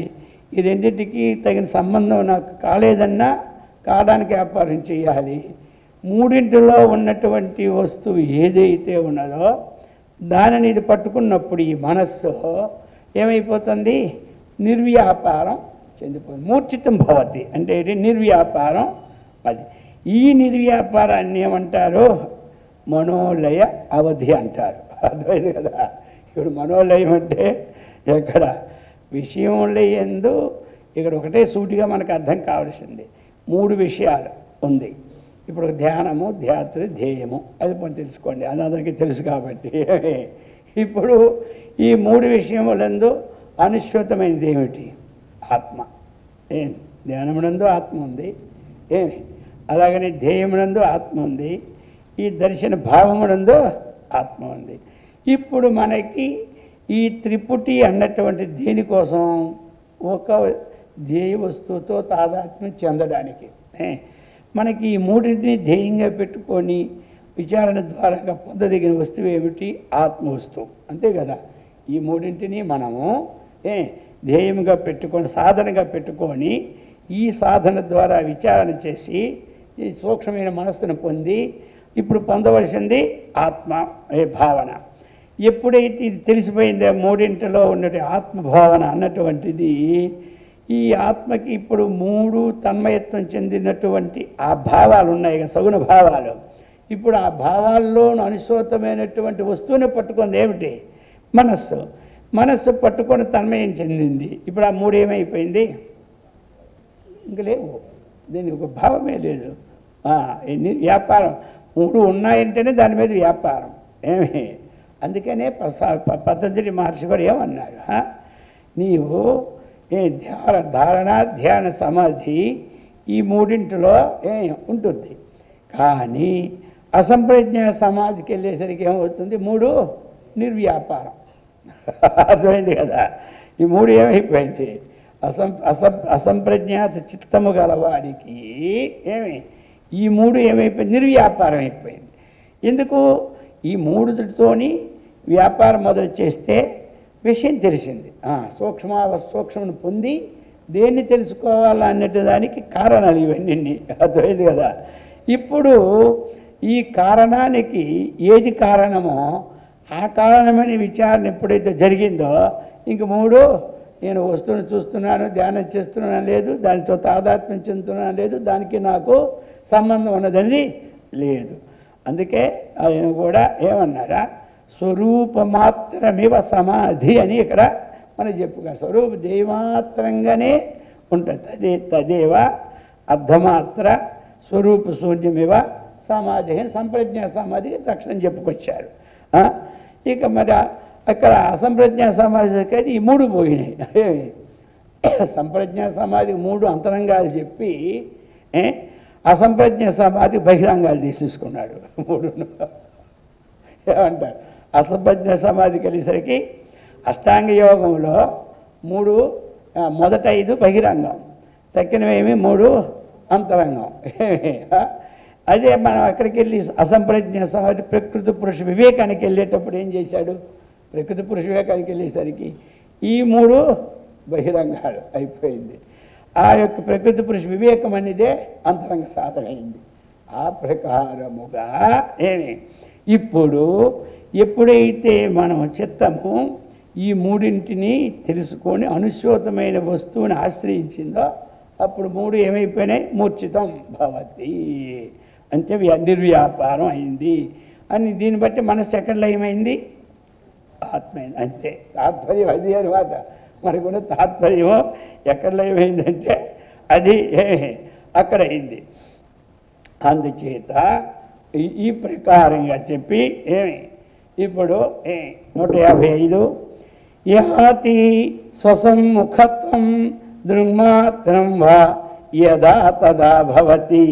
ఈ రెండింటికి తగిన సంబంధం నాకు కాలేదన్నా కావడానికి వ్యాపారం చేయాలి. మూడింటిలో ఉన్నటువంటి వస్తువు ఏదైతే ఉన్నదో దానిని ఇది పట్టుకున్నప్పుడు ఈ మనస్సు ఏమైపోతుంది? నిర్వ్యాపారం చెందిపోతుంది. మూర్ఛితం భవతి అంటే ఇది నిర్వ్యాపారం. అది ఈ నిర్వ్యాపారాన్ని ఏమంటారు? మనోలయ అవధి అంటారు. అర్థమైంది కదా. ఇప్పుడు మనోలయం అంటే ఎక్కడ విషయంలో ఎందు ఇక్కడ ఒకటే సూటిగా మనకు అర్థం కావాల్సింది. మూడు విషయాలు ఉంది. ఇప్పుడు ధ్యానము, ధ్యాతృ, ధ్యేయము అది మనం తెలుసుకోండి, అది అందరికీ తెలుసు కాబట్టి. ఇప్పుడు ఈ మూడు విషయములందు అనుశ్యూతమైనది ఏమిటి? ఆత్మ. ఏం ధ్యానమునందు ఆత్మ ఉంది, ఏమి అలాగనే ధ్యేయమునందు ఆత్మ ఉంది, ఈ దర్శన భావమునందు ఆత్మ ఉంది. ఇప్పుడు మనకి ఈ త్రిపుటి అన్నటువంటి దేనికోసం? ఒక ధ్యేయ వస్తువుతో తాదాత్మ్యం చెందడానికి. మనకి ఈ మూడింటిని ధ్యేయంగా పెట్టుకొని విచారణ ద్వారా పొందదగిన వస్తువు ఏమిటి? ఆత్మ వస్తువు, అంతే కదా. ఈ మూడింటిని మనము ధ్యేయంగా పెట్టుకొని సాధనగా పెట్టుకొని ఈ సాధన ద్వారా విచారణ చేసి ఈ సూక్ష్మమైన మనస్సును పొంది ఇప్పుడు పొందవలసింది ఆత్మ భావన. ఎప్పుడైతే ఇది తెలిసిపోయిందో మూడింటిలో ఉన్నటువంటి ఆత్మభావన అన్నటువంటిది, ఈ ఆత్మకి ఇప్పుడు మూడు తన్మయత్వం చెందినటువంటి ఆ భావాలు ఉన్నాయి కదా, సగుణ భావాలు. ఇప్పుడు ఆ భావాల్లో అనుసృతమైనటువంటి వస్తువుని పట్టుకుంది ఏమిటి? మనస్సు. మనస్సు పట్టుకొని తన్మయం చెందింది. ఇప్పుడు ఆ మూడు ఏమైపోయింది? ఇంక లేవు, దీనికి ఒక భావమే లేదు. వ్యాపారం మూడు ఉన్నాయంటేనే దాని మీద వ్యాపారం ఏమి. అందుకనే పతంజలి మహర్షి కూడా ఏమన్నారు, నీవు ధారణ ధ్యాన సమాధి ఈ మూడింటిలో ఉంటుంది. కానీ అసంప్రజ్ఞ సమాధికి వెళ్ళేసరికి ఏమవుతుంది? మూడు నిర్వ్యాపారం. అర్థమైంది కదా. ఈ మూడు ఏమైపోయింది? అసంప్రజ్ఞాత చిత్తము గలవాడికి ఈ మూడు ఏమైపోయింది? నిర్వ్యాపారం అయిపోయింది. ఎందుకు? ఈ మూడుతోని వ్యాపారం మొదలు చేస్తే విషయం తెలిసింది. సూక్ష్మను పొంది దేన్ని తెలుసుకోవాలన్నట్టు దానికి కారణాలు ఇవన్నీ. అర్థమైంది కదా. ఇప్పుడు ఈ కారణానికి ఏది కారణమో ఆ కారణమని విచారణ ఎప్పుడైతే జరిగిందో ఇంక మూడు, నేను వస్తువును చూస్తున్నాను, ధ్యానం చేస్తున్నాను లేదు, దానితో తాదాత్మ్యం చెందుతున్నాను లేదు, దానికి నాకు సంబంధం ఉన్నదని లేదు. అందుకే ఆయన కూడా ఏమన్నారా, స్వరూపమాత్రమివ సమాధి అని ఇక్కడ మనం చెప్పుకోవాలి. స్వరూప దేమాత్రంగానే ఉంటుంది. తదేవ అర్ధమాత్ర స్వరూప శూన్యమివ సమాధి అని సంప్రజ్ఞా సమాధికి తక్షణం చెప్పుకొచ్చారు. ఇక మరి అక్కడ అసంప్రజ్ఞా సమాధికి ఈ మూడు పోయినాయి. సంప్రజ్ఞా సమాధికి మూడు అంతరంగాలు చెప్పి అసంప్రజ్ఞ సమాధి బహిరంగాలు తీసేసుకున్నాడు. మూడు ఏమంటారు? అసంప్రజ్ఞ సమాధికి వెళ్ళేసరికి అష్టాంగ యోగంలో మూడు, మొదట 5 బహిరంగం, తక్కినవేమి 3 అంతరంగం. అదే మనం అక్కడికి వెళ్ళి అసంప్రజ్ఞ సమాధి ప్రకృతి పురుష వివేకానికి వెళ్ళేటప్పుడు ఏం చేశాడు? ప్రకృతి పురుష వివేకానికి వెళ్ళేసరికి ఈ 3 బహిరంగాలు అయిపోయింది. ఆ యొక్క ప్రకృతి పురుష వివేకం అనేదే అంతరంగ సాధన అయింది. ఆ ప్రకారముగా ఇప్పుడు ఎప్పుడైతే మనం చిత్తము ఈ మూడింటిని తెలుసుకొని అనుశ్యోతమైన వస్తువుని ఆశ్రయించిందో అప్పుడు 3 ఏమైపోయినాయి? మూర్ఛితం భవతి, అంటే నిర్వ్యాపారం అయింది అని. దీన్ని బట్టి మనస్సు ఎక్కడ లయమైంది? ఆత్మైంది. అంతే, తాత్పర్యం అది అనమాట. మనకున్న తాత్పర్యం ఎక్కడ లయమైందంటే అది అక్కడ అయింది. అందుచేత ఈ ప్రకారంగా చెప్పి ఇప్పుడు 155 యాతి స్వసమ్ముఖత్వం దృగ్మాత్రం వా యదా తదా భవతి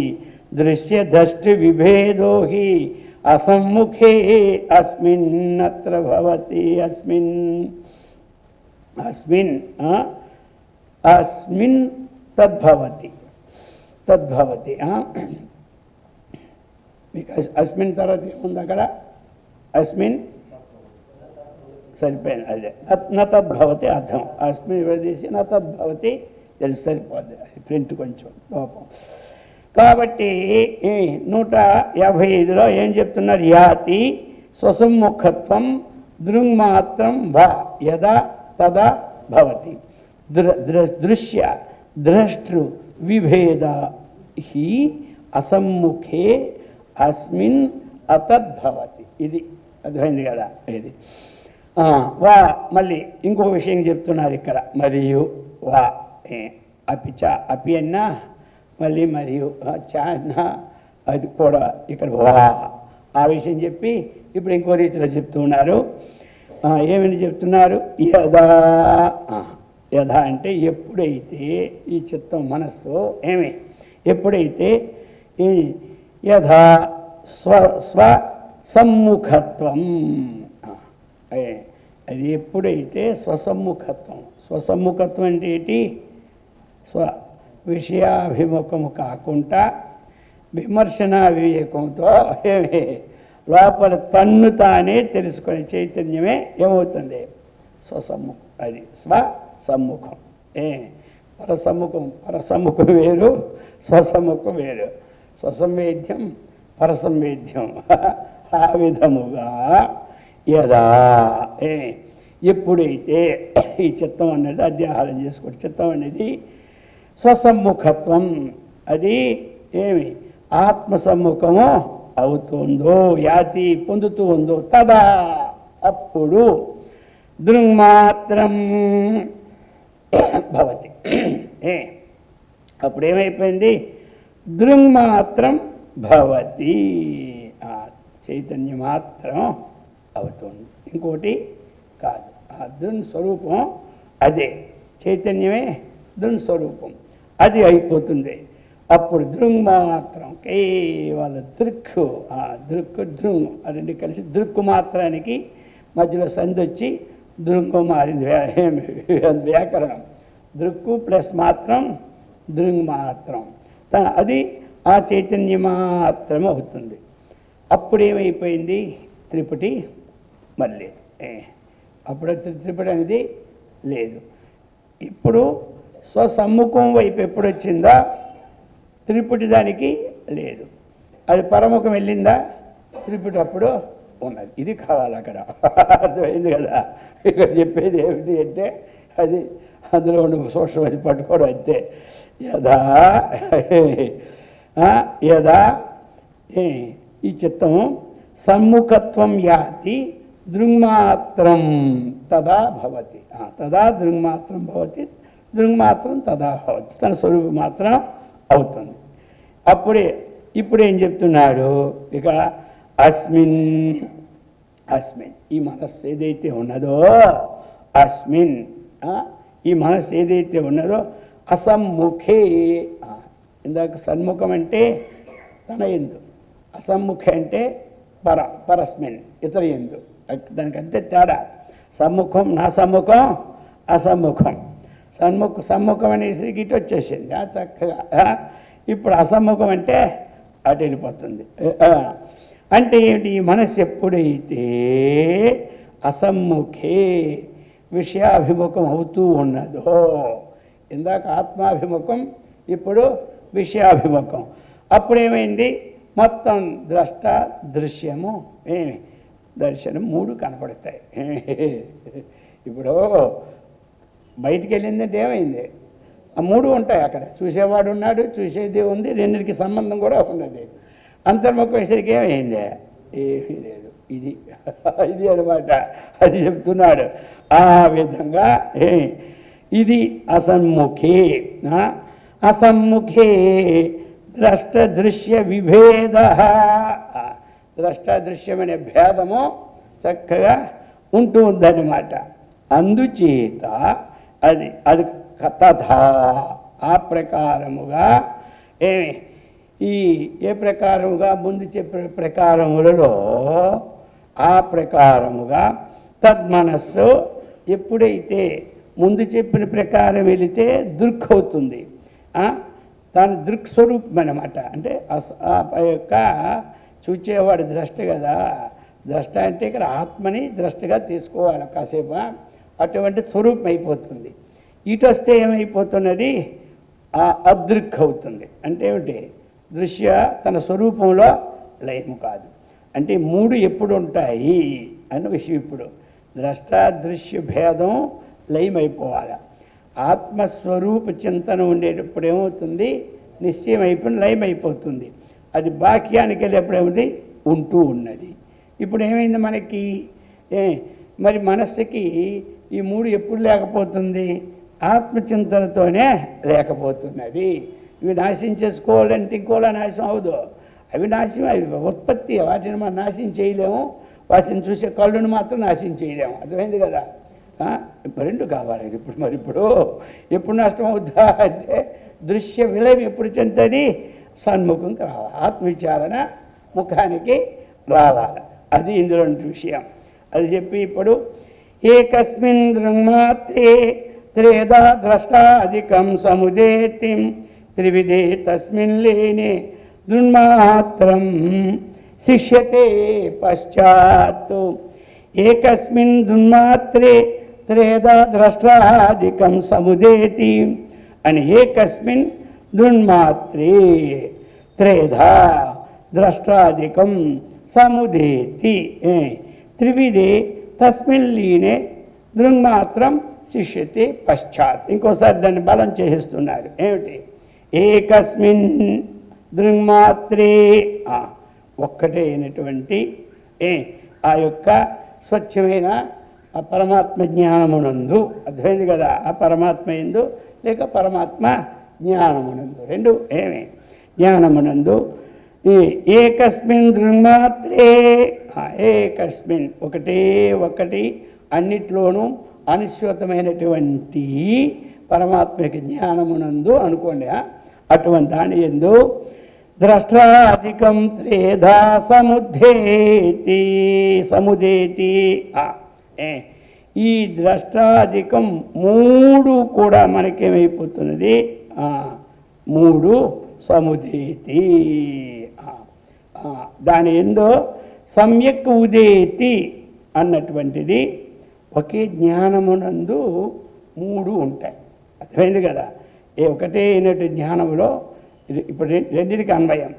దృశ్యదృష్టి విభేదో హి అసమ్ముఖే అస్మిన్నత్ర భవతి. అస్మిన్ అస్మిన్ అస్మిన్ తద్భవతి తద్భవతి. మీకు అస్మిన్ తర్వాత ఏముంది అక్కడ? అస్మిన్ సరిపోయింది. అదే న తద్భవతి అర్థం. అస్మిన్ విడదీసి న తద్భవతి తెలుసు, సరిపోద్ది. ప్రింట్ కొంచెం లోపం. కాబట్టి 155లో ఏం చెప్తున్నారు? యాతి స్వసమ్ముఖత్వం దృగ్మాత్రం వా యదా తదా భవతి దృశ్య ద్రష్టృ విభేద హి అసమ్ముఖే అస్మిన్ అతద్భవతి. ఇది అర్థమైంది కదా. ఇది వా మళ్ళీ ఇంకో విషయం చెప్తున్నారు ఇక్కడ. మరియు వా అపిచ, అపి అన్నా మళ్ళీ మరియు చా అన్నా అది కూడా ఇక్కడ వా ఆ విషయం చెప్పి ఇప్పుడు ఇంకో రీతిలో చెప్తూ ఉన్నారు. ఏమని చెప్తున్నారు? యదా యథ అంటే ఎప్పుడైతే ఈ చిత్తం మనస్సు ఏమి ఎప్పుడైతే ఈ యథా స్వ సమ్ముఖత్వం అది ఎప్పుడైతే స్వసమ్ముఖత్వం అంటే ఏంటి విషయాభిముఖము కాకుండా విమర్శన వివేకంతో ఏమి లోపల తన్ను తానే తెలుసుకునే చైతన్యమే ఏమవుతుంది స్వసమ్ముఖం అది స్వసమ్ముఖం పరసమ్ముఖం వేరు స్వసమ్ముఖం వేరు స్వసంవేద్యం పరసంవేద్యం ఆ విధముగా యదా ఎప్పుడైతే ఈ చిత్తం అనేది అధ్యాహారం చేసుకోండి చిత్తం అనేది స్వసమ్ముఖత్వం అది ఏమి ఆత్మసమ్ముఖము అవుతుందో యాతి పొందుతూ ఉందో తదా అప్పుడు దృంమాత్రం భవతి అప్పుడేమైపోయింది దృంమాత్రం భవతి చైతన్య మాత్రం అవుతుంది ఇంకోటి కాదు ఆ దృన్ స్వరూపం అదే చైతన్యమే దృన్ స్వరూపం అది అయిపోతుంది అప్పుడు దృంమాత్రం కేవల దృక్కు దృంగ్ అది కలిసి దృక్కు మాత్రానికి మధ్యలో సంధి వచ్చి దృంగు మారింది వ్యాకరణం దృక్కు ప్లస్ మాత్రం దృంగ్ మాత్రం అది ఆ చైతన్య మాత్రం అవుతుంది అప్పుడు ఏమైపోయింది త్రిపుటి మళ్ళీ అప్పుడు త్రిపుటి అనేది లేదు ఇప్పుడు స్వసమ్ముఖం వైపు ఎప్పుడు వచ్చిందా త్రిపుటి దానికి లేదు అది పరముఖం వెళ్ళిందా త్రిపుటి అప్పుడు ఉన్నది ఇది కావాలి అక్కడ అర్థమైంది కదా ఇక్కడ చెప్పేది ఏమిటి అంటే అది అందులో ఉండి సూక్ష్మది పట్టుకోవడం అంతే యదా ఈ చిత్తం సమ్ముఖత్వం యాతి దృంమాత్రం తదా భవతి తదా దృంమాత్రం భవతి దృంమాత్రం తదా భవతి తన స్వరూపం మాత్రం అవుతుంది అప్పుడే ఇప్పుడు ఏం చెప్తున్నాడు ఇక అస్మిన్ ఈ మనస్సు ఏదైతే ఉన్నదో అస్మిన్ ఈ మనస్సు ఏదైతే ఉన్నదో అసమ్ముఖే ఇందాక సన్ముఖం అంటే తన ఎందు అసమ్ముఖ అంటే పరస్మిన్ ఇతర ఎందు దానికి అంతే తేడా సమ్ముఖం నా సమ్ముఖం అసమ్ముఖం సమ్ముఖం అనేసరికి ఇటు వచ్చేసింది చక్కగా ఇప్పుడు అసమ్ముఖం అంటే అటు వెళ్ళిపోతుంది అంటే ఏమిటి ఈ మనస్సు ఎప్పుడైతే అసమ్ముఖే విషయాభిముఖం అవుతూ ఉన్నదో ఇందాక ఆత్మాభిముఖం ఇప్పుడు విషయాభిముఖం అప్పుడేమైంది మొత్తం ద్రష్ట దృశ్యము దర్శనం మూడు కనపడతాయి ఇప్పుడు బయటికి వెళ్ళిందంటే ఏమైంది ఆ మూడు ఉంటాయి అక్కడ చూసేవాడు ఉన్నాడు చూసేది ఉంది రెండింటికి సంబంధం కూడా ఉన్నది అంతర్ముఖం వేసరికి ఏమైంది ఏమీ లేదు ఇది అనమాట అది చెప్తున్నాడు ఆ విధంగా ఇది అసమ్ముఖే ద్రష్టదృశ్య విభేద ద్రష్టాదృశ్యమనే భేదము చక్కగా ఉంటూ ఉందన్నమాట అందుచేత అది తథా ఆ ప్రకారముగా ఏ ప్రకారముగా ముందు చెప్పిన ప్రకారములలో ఆ ప్రకారముగా తద్మనస్సు ఎప్పుడైతే ముందు చెప్పిన ప్రకారం వెళితే దృక్ అవుతుంది దాని దృక్స్వరూపం అన్నమాట అంటే ఆ యొక్క చూచేవాడు ద్రష్ట కదా ద్రష్ట అంటే ఇక్కడ ఆత్మని ద్రష్టగా తీసుకోవాలి కాసేపు అటువంటి స్వరూపం అయిపోతుంది ఇటు వస్తే ఏమైపోతున్నది అదృక్ అవుతుంది అంటే ఏమిటి దృశ్య తన స్వరూపంలో లయము కాదు అంటే మూడు ఎప్పుడు ఉంటాయి అన్న విషయం ఇప్పుడు ద్రష్ట దృశ్య భేదం లయమైపోవాలి ఆత్మస్వరూప చింతన ఉండేటప్పుడు ఏమవుతుంది నిశ్చయం అయిపోయి లయమైపోతుంది అది బాక్యానికి వెళ్ళేప్పుడేమిటి ఉంటూ ఉన్నది ఇప్పుడు ఏమైంది మనకి మరి మనస్సుకి ఈ మూడు ఎప్పుడు లేకపోతుంది ఆత్మచింతనతోనే లేకపోతున్నది ఇవి నాశనం చేసుకోవాలంటే ఇంకోలా నాశనం అవదు అవి నాశనం అవి ఉత్పత్తి వాటిని మనం నాశనం చేయలేము వాటిని చూసే కళ్ళును మాత్రం నాశనం చేయలేము అర్థమైంది కదా రెండు కావాలి ఇప్పుడు. మరి ఎప్పుడు నష్టం అవుతా అంటే దృశ్య విలయం ఎప్పుడు చెందుతుంది? సన్ముఖంకి రావాలి, ఆత్మవిచారణ ముఖానికి రావాలి. అది ఇందులో విషయం. అది చెప్పి ఇప్పుడు ఏకస్మిన్ దృంమాత్రే త్రేదా ద్రష్టాధికం సముదేతిం త్రివిధే తస్మిన్ లేనే దృన్మాత్రం శిష్యతే పశ్చాత్. ఏకస్మిన్ దృన్మాత్రే త్రేదా ద్రష్టాధికం సముదేతి అని ఏకస్మిన్ దృన్మాత్రే త్రేధా ద్రష్టాధికం సముదేతి త్రివిధే తస్మిన్ లీనే దృన్మాత్రం శిష్యతే పశ్చాత్. ఇంకోసారి దాన్ని బలం చేసేస్తున్నారు. ఏమిటి? ఏకస్మిన్ దృన్మాత్రే ఒక్కటే అయినటువంటి ఆ యొక్క స్వచ్ఛమైన ఆ పరమాత్మ జ్ఞానమునందు, అర్థమైంది కదా? ఆ పరమాత్మ ఎందు లేక పరమాత్మ జ్ఞానమునందు, రెండు జ్ఞానమునందు ఏకస్మిన్ దృన్మాత్రే ఏకస్మిన్ ఒకటి అన్నిట్లోనూ అనుశ్వతమైనటువంటి పరమాత్మకి జ్ఞానమునందు అనుకోండి. అటువంటి దాని ఎందు ద్రష్టాధికం త్రేధా సముదేతి ఈ ద్రష్టాధికం మూడు కూడా మనకేమైపోతున్నది? మూడు సముదేతి. దాని ఎందో సమ్యక్ ఉదేతి అన్నటువంటిది ఒకే జ్ఞానమునందు మూడు ఉంటాయి. అర్థమైంది కదా? ఒకటే అయినట్టు జ్ఞానంలో ఇప్పుడు రెండింటికి అన్వయం.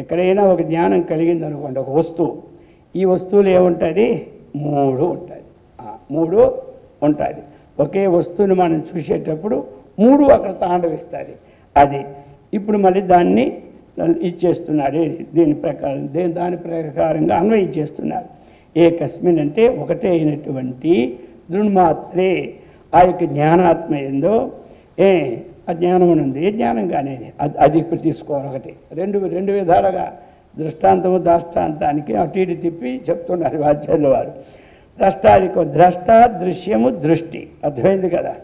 ఎక్కడైనా ఒక జ్ఞానం కలిగింది అనుకోండి, ఒక వస్తువు, ఈ వస్తువులు ఏముంటుంది? మూడు ఉంటుంది. మూడు ఉంటుంది. ఒకే వస్తువుని మనం చూసేటప్పుడు మూడు అక్కడ తాండవిస్తుంది. అది ఇప్పుడు మళ్ళీ దాన్ని ఇచ్చేస్తున్నారు. దీని ప్రకారం దాని ప్రకారంగా అన్వయించేస్తున్నారు. ఏకస్మిన్ అంటే ఒకటే అయినటువంటి దృన్మాత్రే ఆ యొక్క జ్ఞానాత్మ ఏందో ఆ జ్ఞానం ఉంది. ఏ జ్ఞానం కానీ అది ఇప్పుడు తీసుకోవాలి. ఒకటి రెండు విధాలుగా దృష్టాంతము దాష్టాంతానికి అటు ఇటు తిప్పి చెప్తున్నారు ఆచార్యుల వారు. ద్రష్టాదికం ద్రష్ట, దృశ్యము, దృష్టి. అర్థమైంది కదా?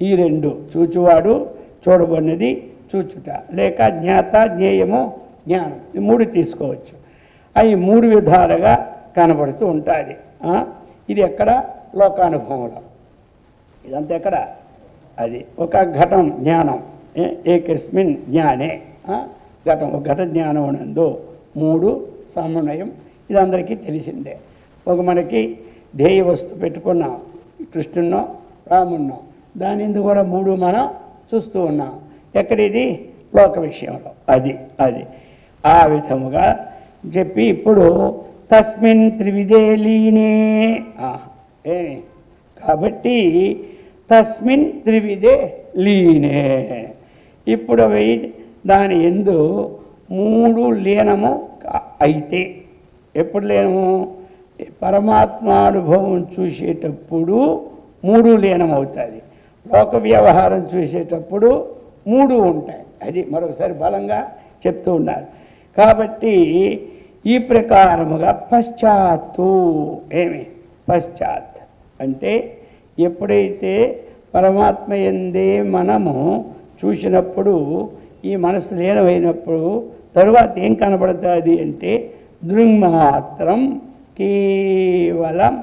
ఈ రెండు చూచువాడు, చూడబడినది చూచుట, లేక జ్ఞాత, జ్ఞేయము, జ్ఞానం, ఈ మూడు తీసుకోవచ్చు. అవి మూడు విధాలుగా కనబడుతూ ఉంటుంది. ఇది ఎక్కడ? లోకానుభవంలో. ఇదంతా ఎక్కడ? అది ఒక ఘటం జ్ఞానం. ఏకస్మిన్ జ్ఞానే ఘటం, ఒక ఘట జ్ఞానం నందు మూడు సమన్వయం. ఇది అందరికీ తెలిసిందే. ఒక మనకి ధ్యేయ వస్తువు పెట్టుకున్నాం, కృష్ణున్నో రామున్నో, దాని ఎందుకు కూడా మూడు మనం చూస్తూ ఉన్నాం. ఎక్కడిది? లోక విషయంలో. అది ఆ విధముగా చెప్పి ఇప్పుడు తస్మిన్ త్రివిధే లీనే కాబట్టి తస్మిన్ త్రివిధే లీనే. ఇప్పుడు అవి దాని ఎందు మూడు లీనము అయితే, ఎప్పుడు లీనము? పరమాత్మానుభవం చూసేటప్పుడు మూడు లీనం అవుతుంది. లోక వ్యవహారం చూసేటప్పుడు మూడు ఉంటాయి. అది మరొకసారి బలంగా చెప్తూ ఉన్నారు. కాబట్టి ఈ ప్రకారముగా పశ్చాత్తు పశ్చాత్ అంటే ఎప్పుడైతే పరమాత్మ యందే మనము చూసినప్పుడు ఈ మనసు లీనమైనప్పుడు తరువాత ఏం కనబడుతుంది అంటే దృంమాత్రం, కేవలం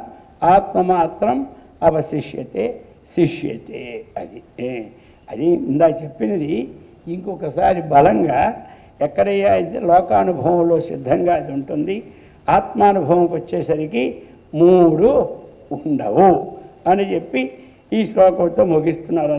ఆత్మమాత్రం అవశిష్యతే శిష్యతే. అది ఇందా చెప్పినది ఇంకొకసారి బలంగా ఎక్కడయ్యా అయితే లోకానుభవంలో సిద్ధంగా అది ఉంటుంది. ఆత్మానుభవంకి వచ్చేసరికి మూడు ఉండవు అని చెప్పి ఈ శ్లోకంతో ముగిస్తున్నారు.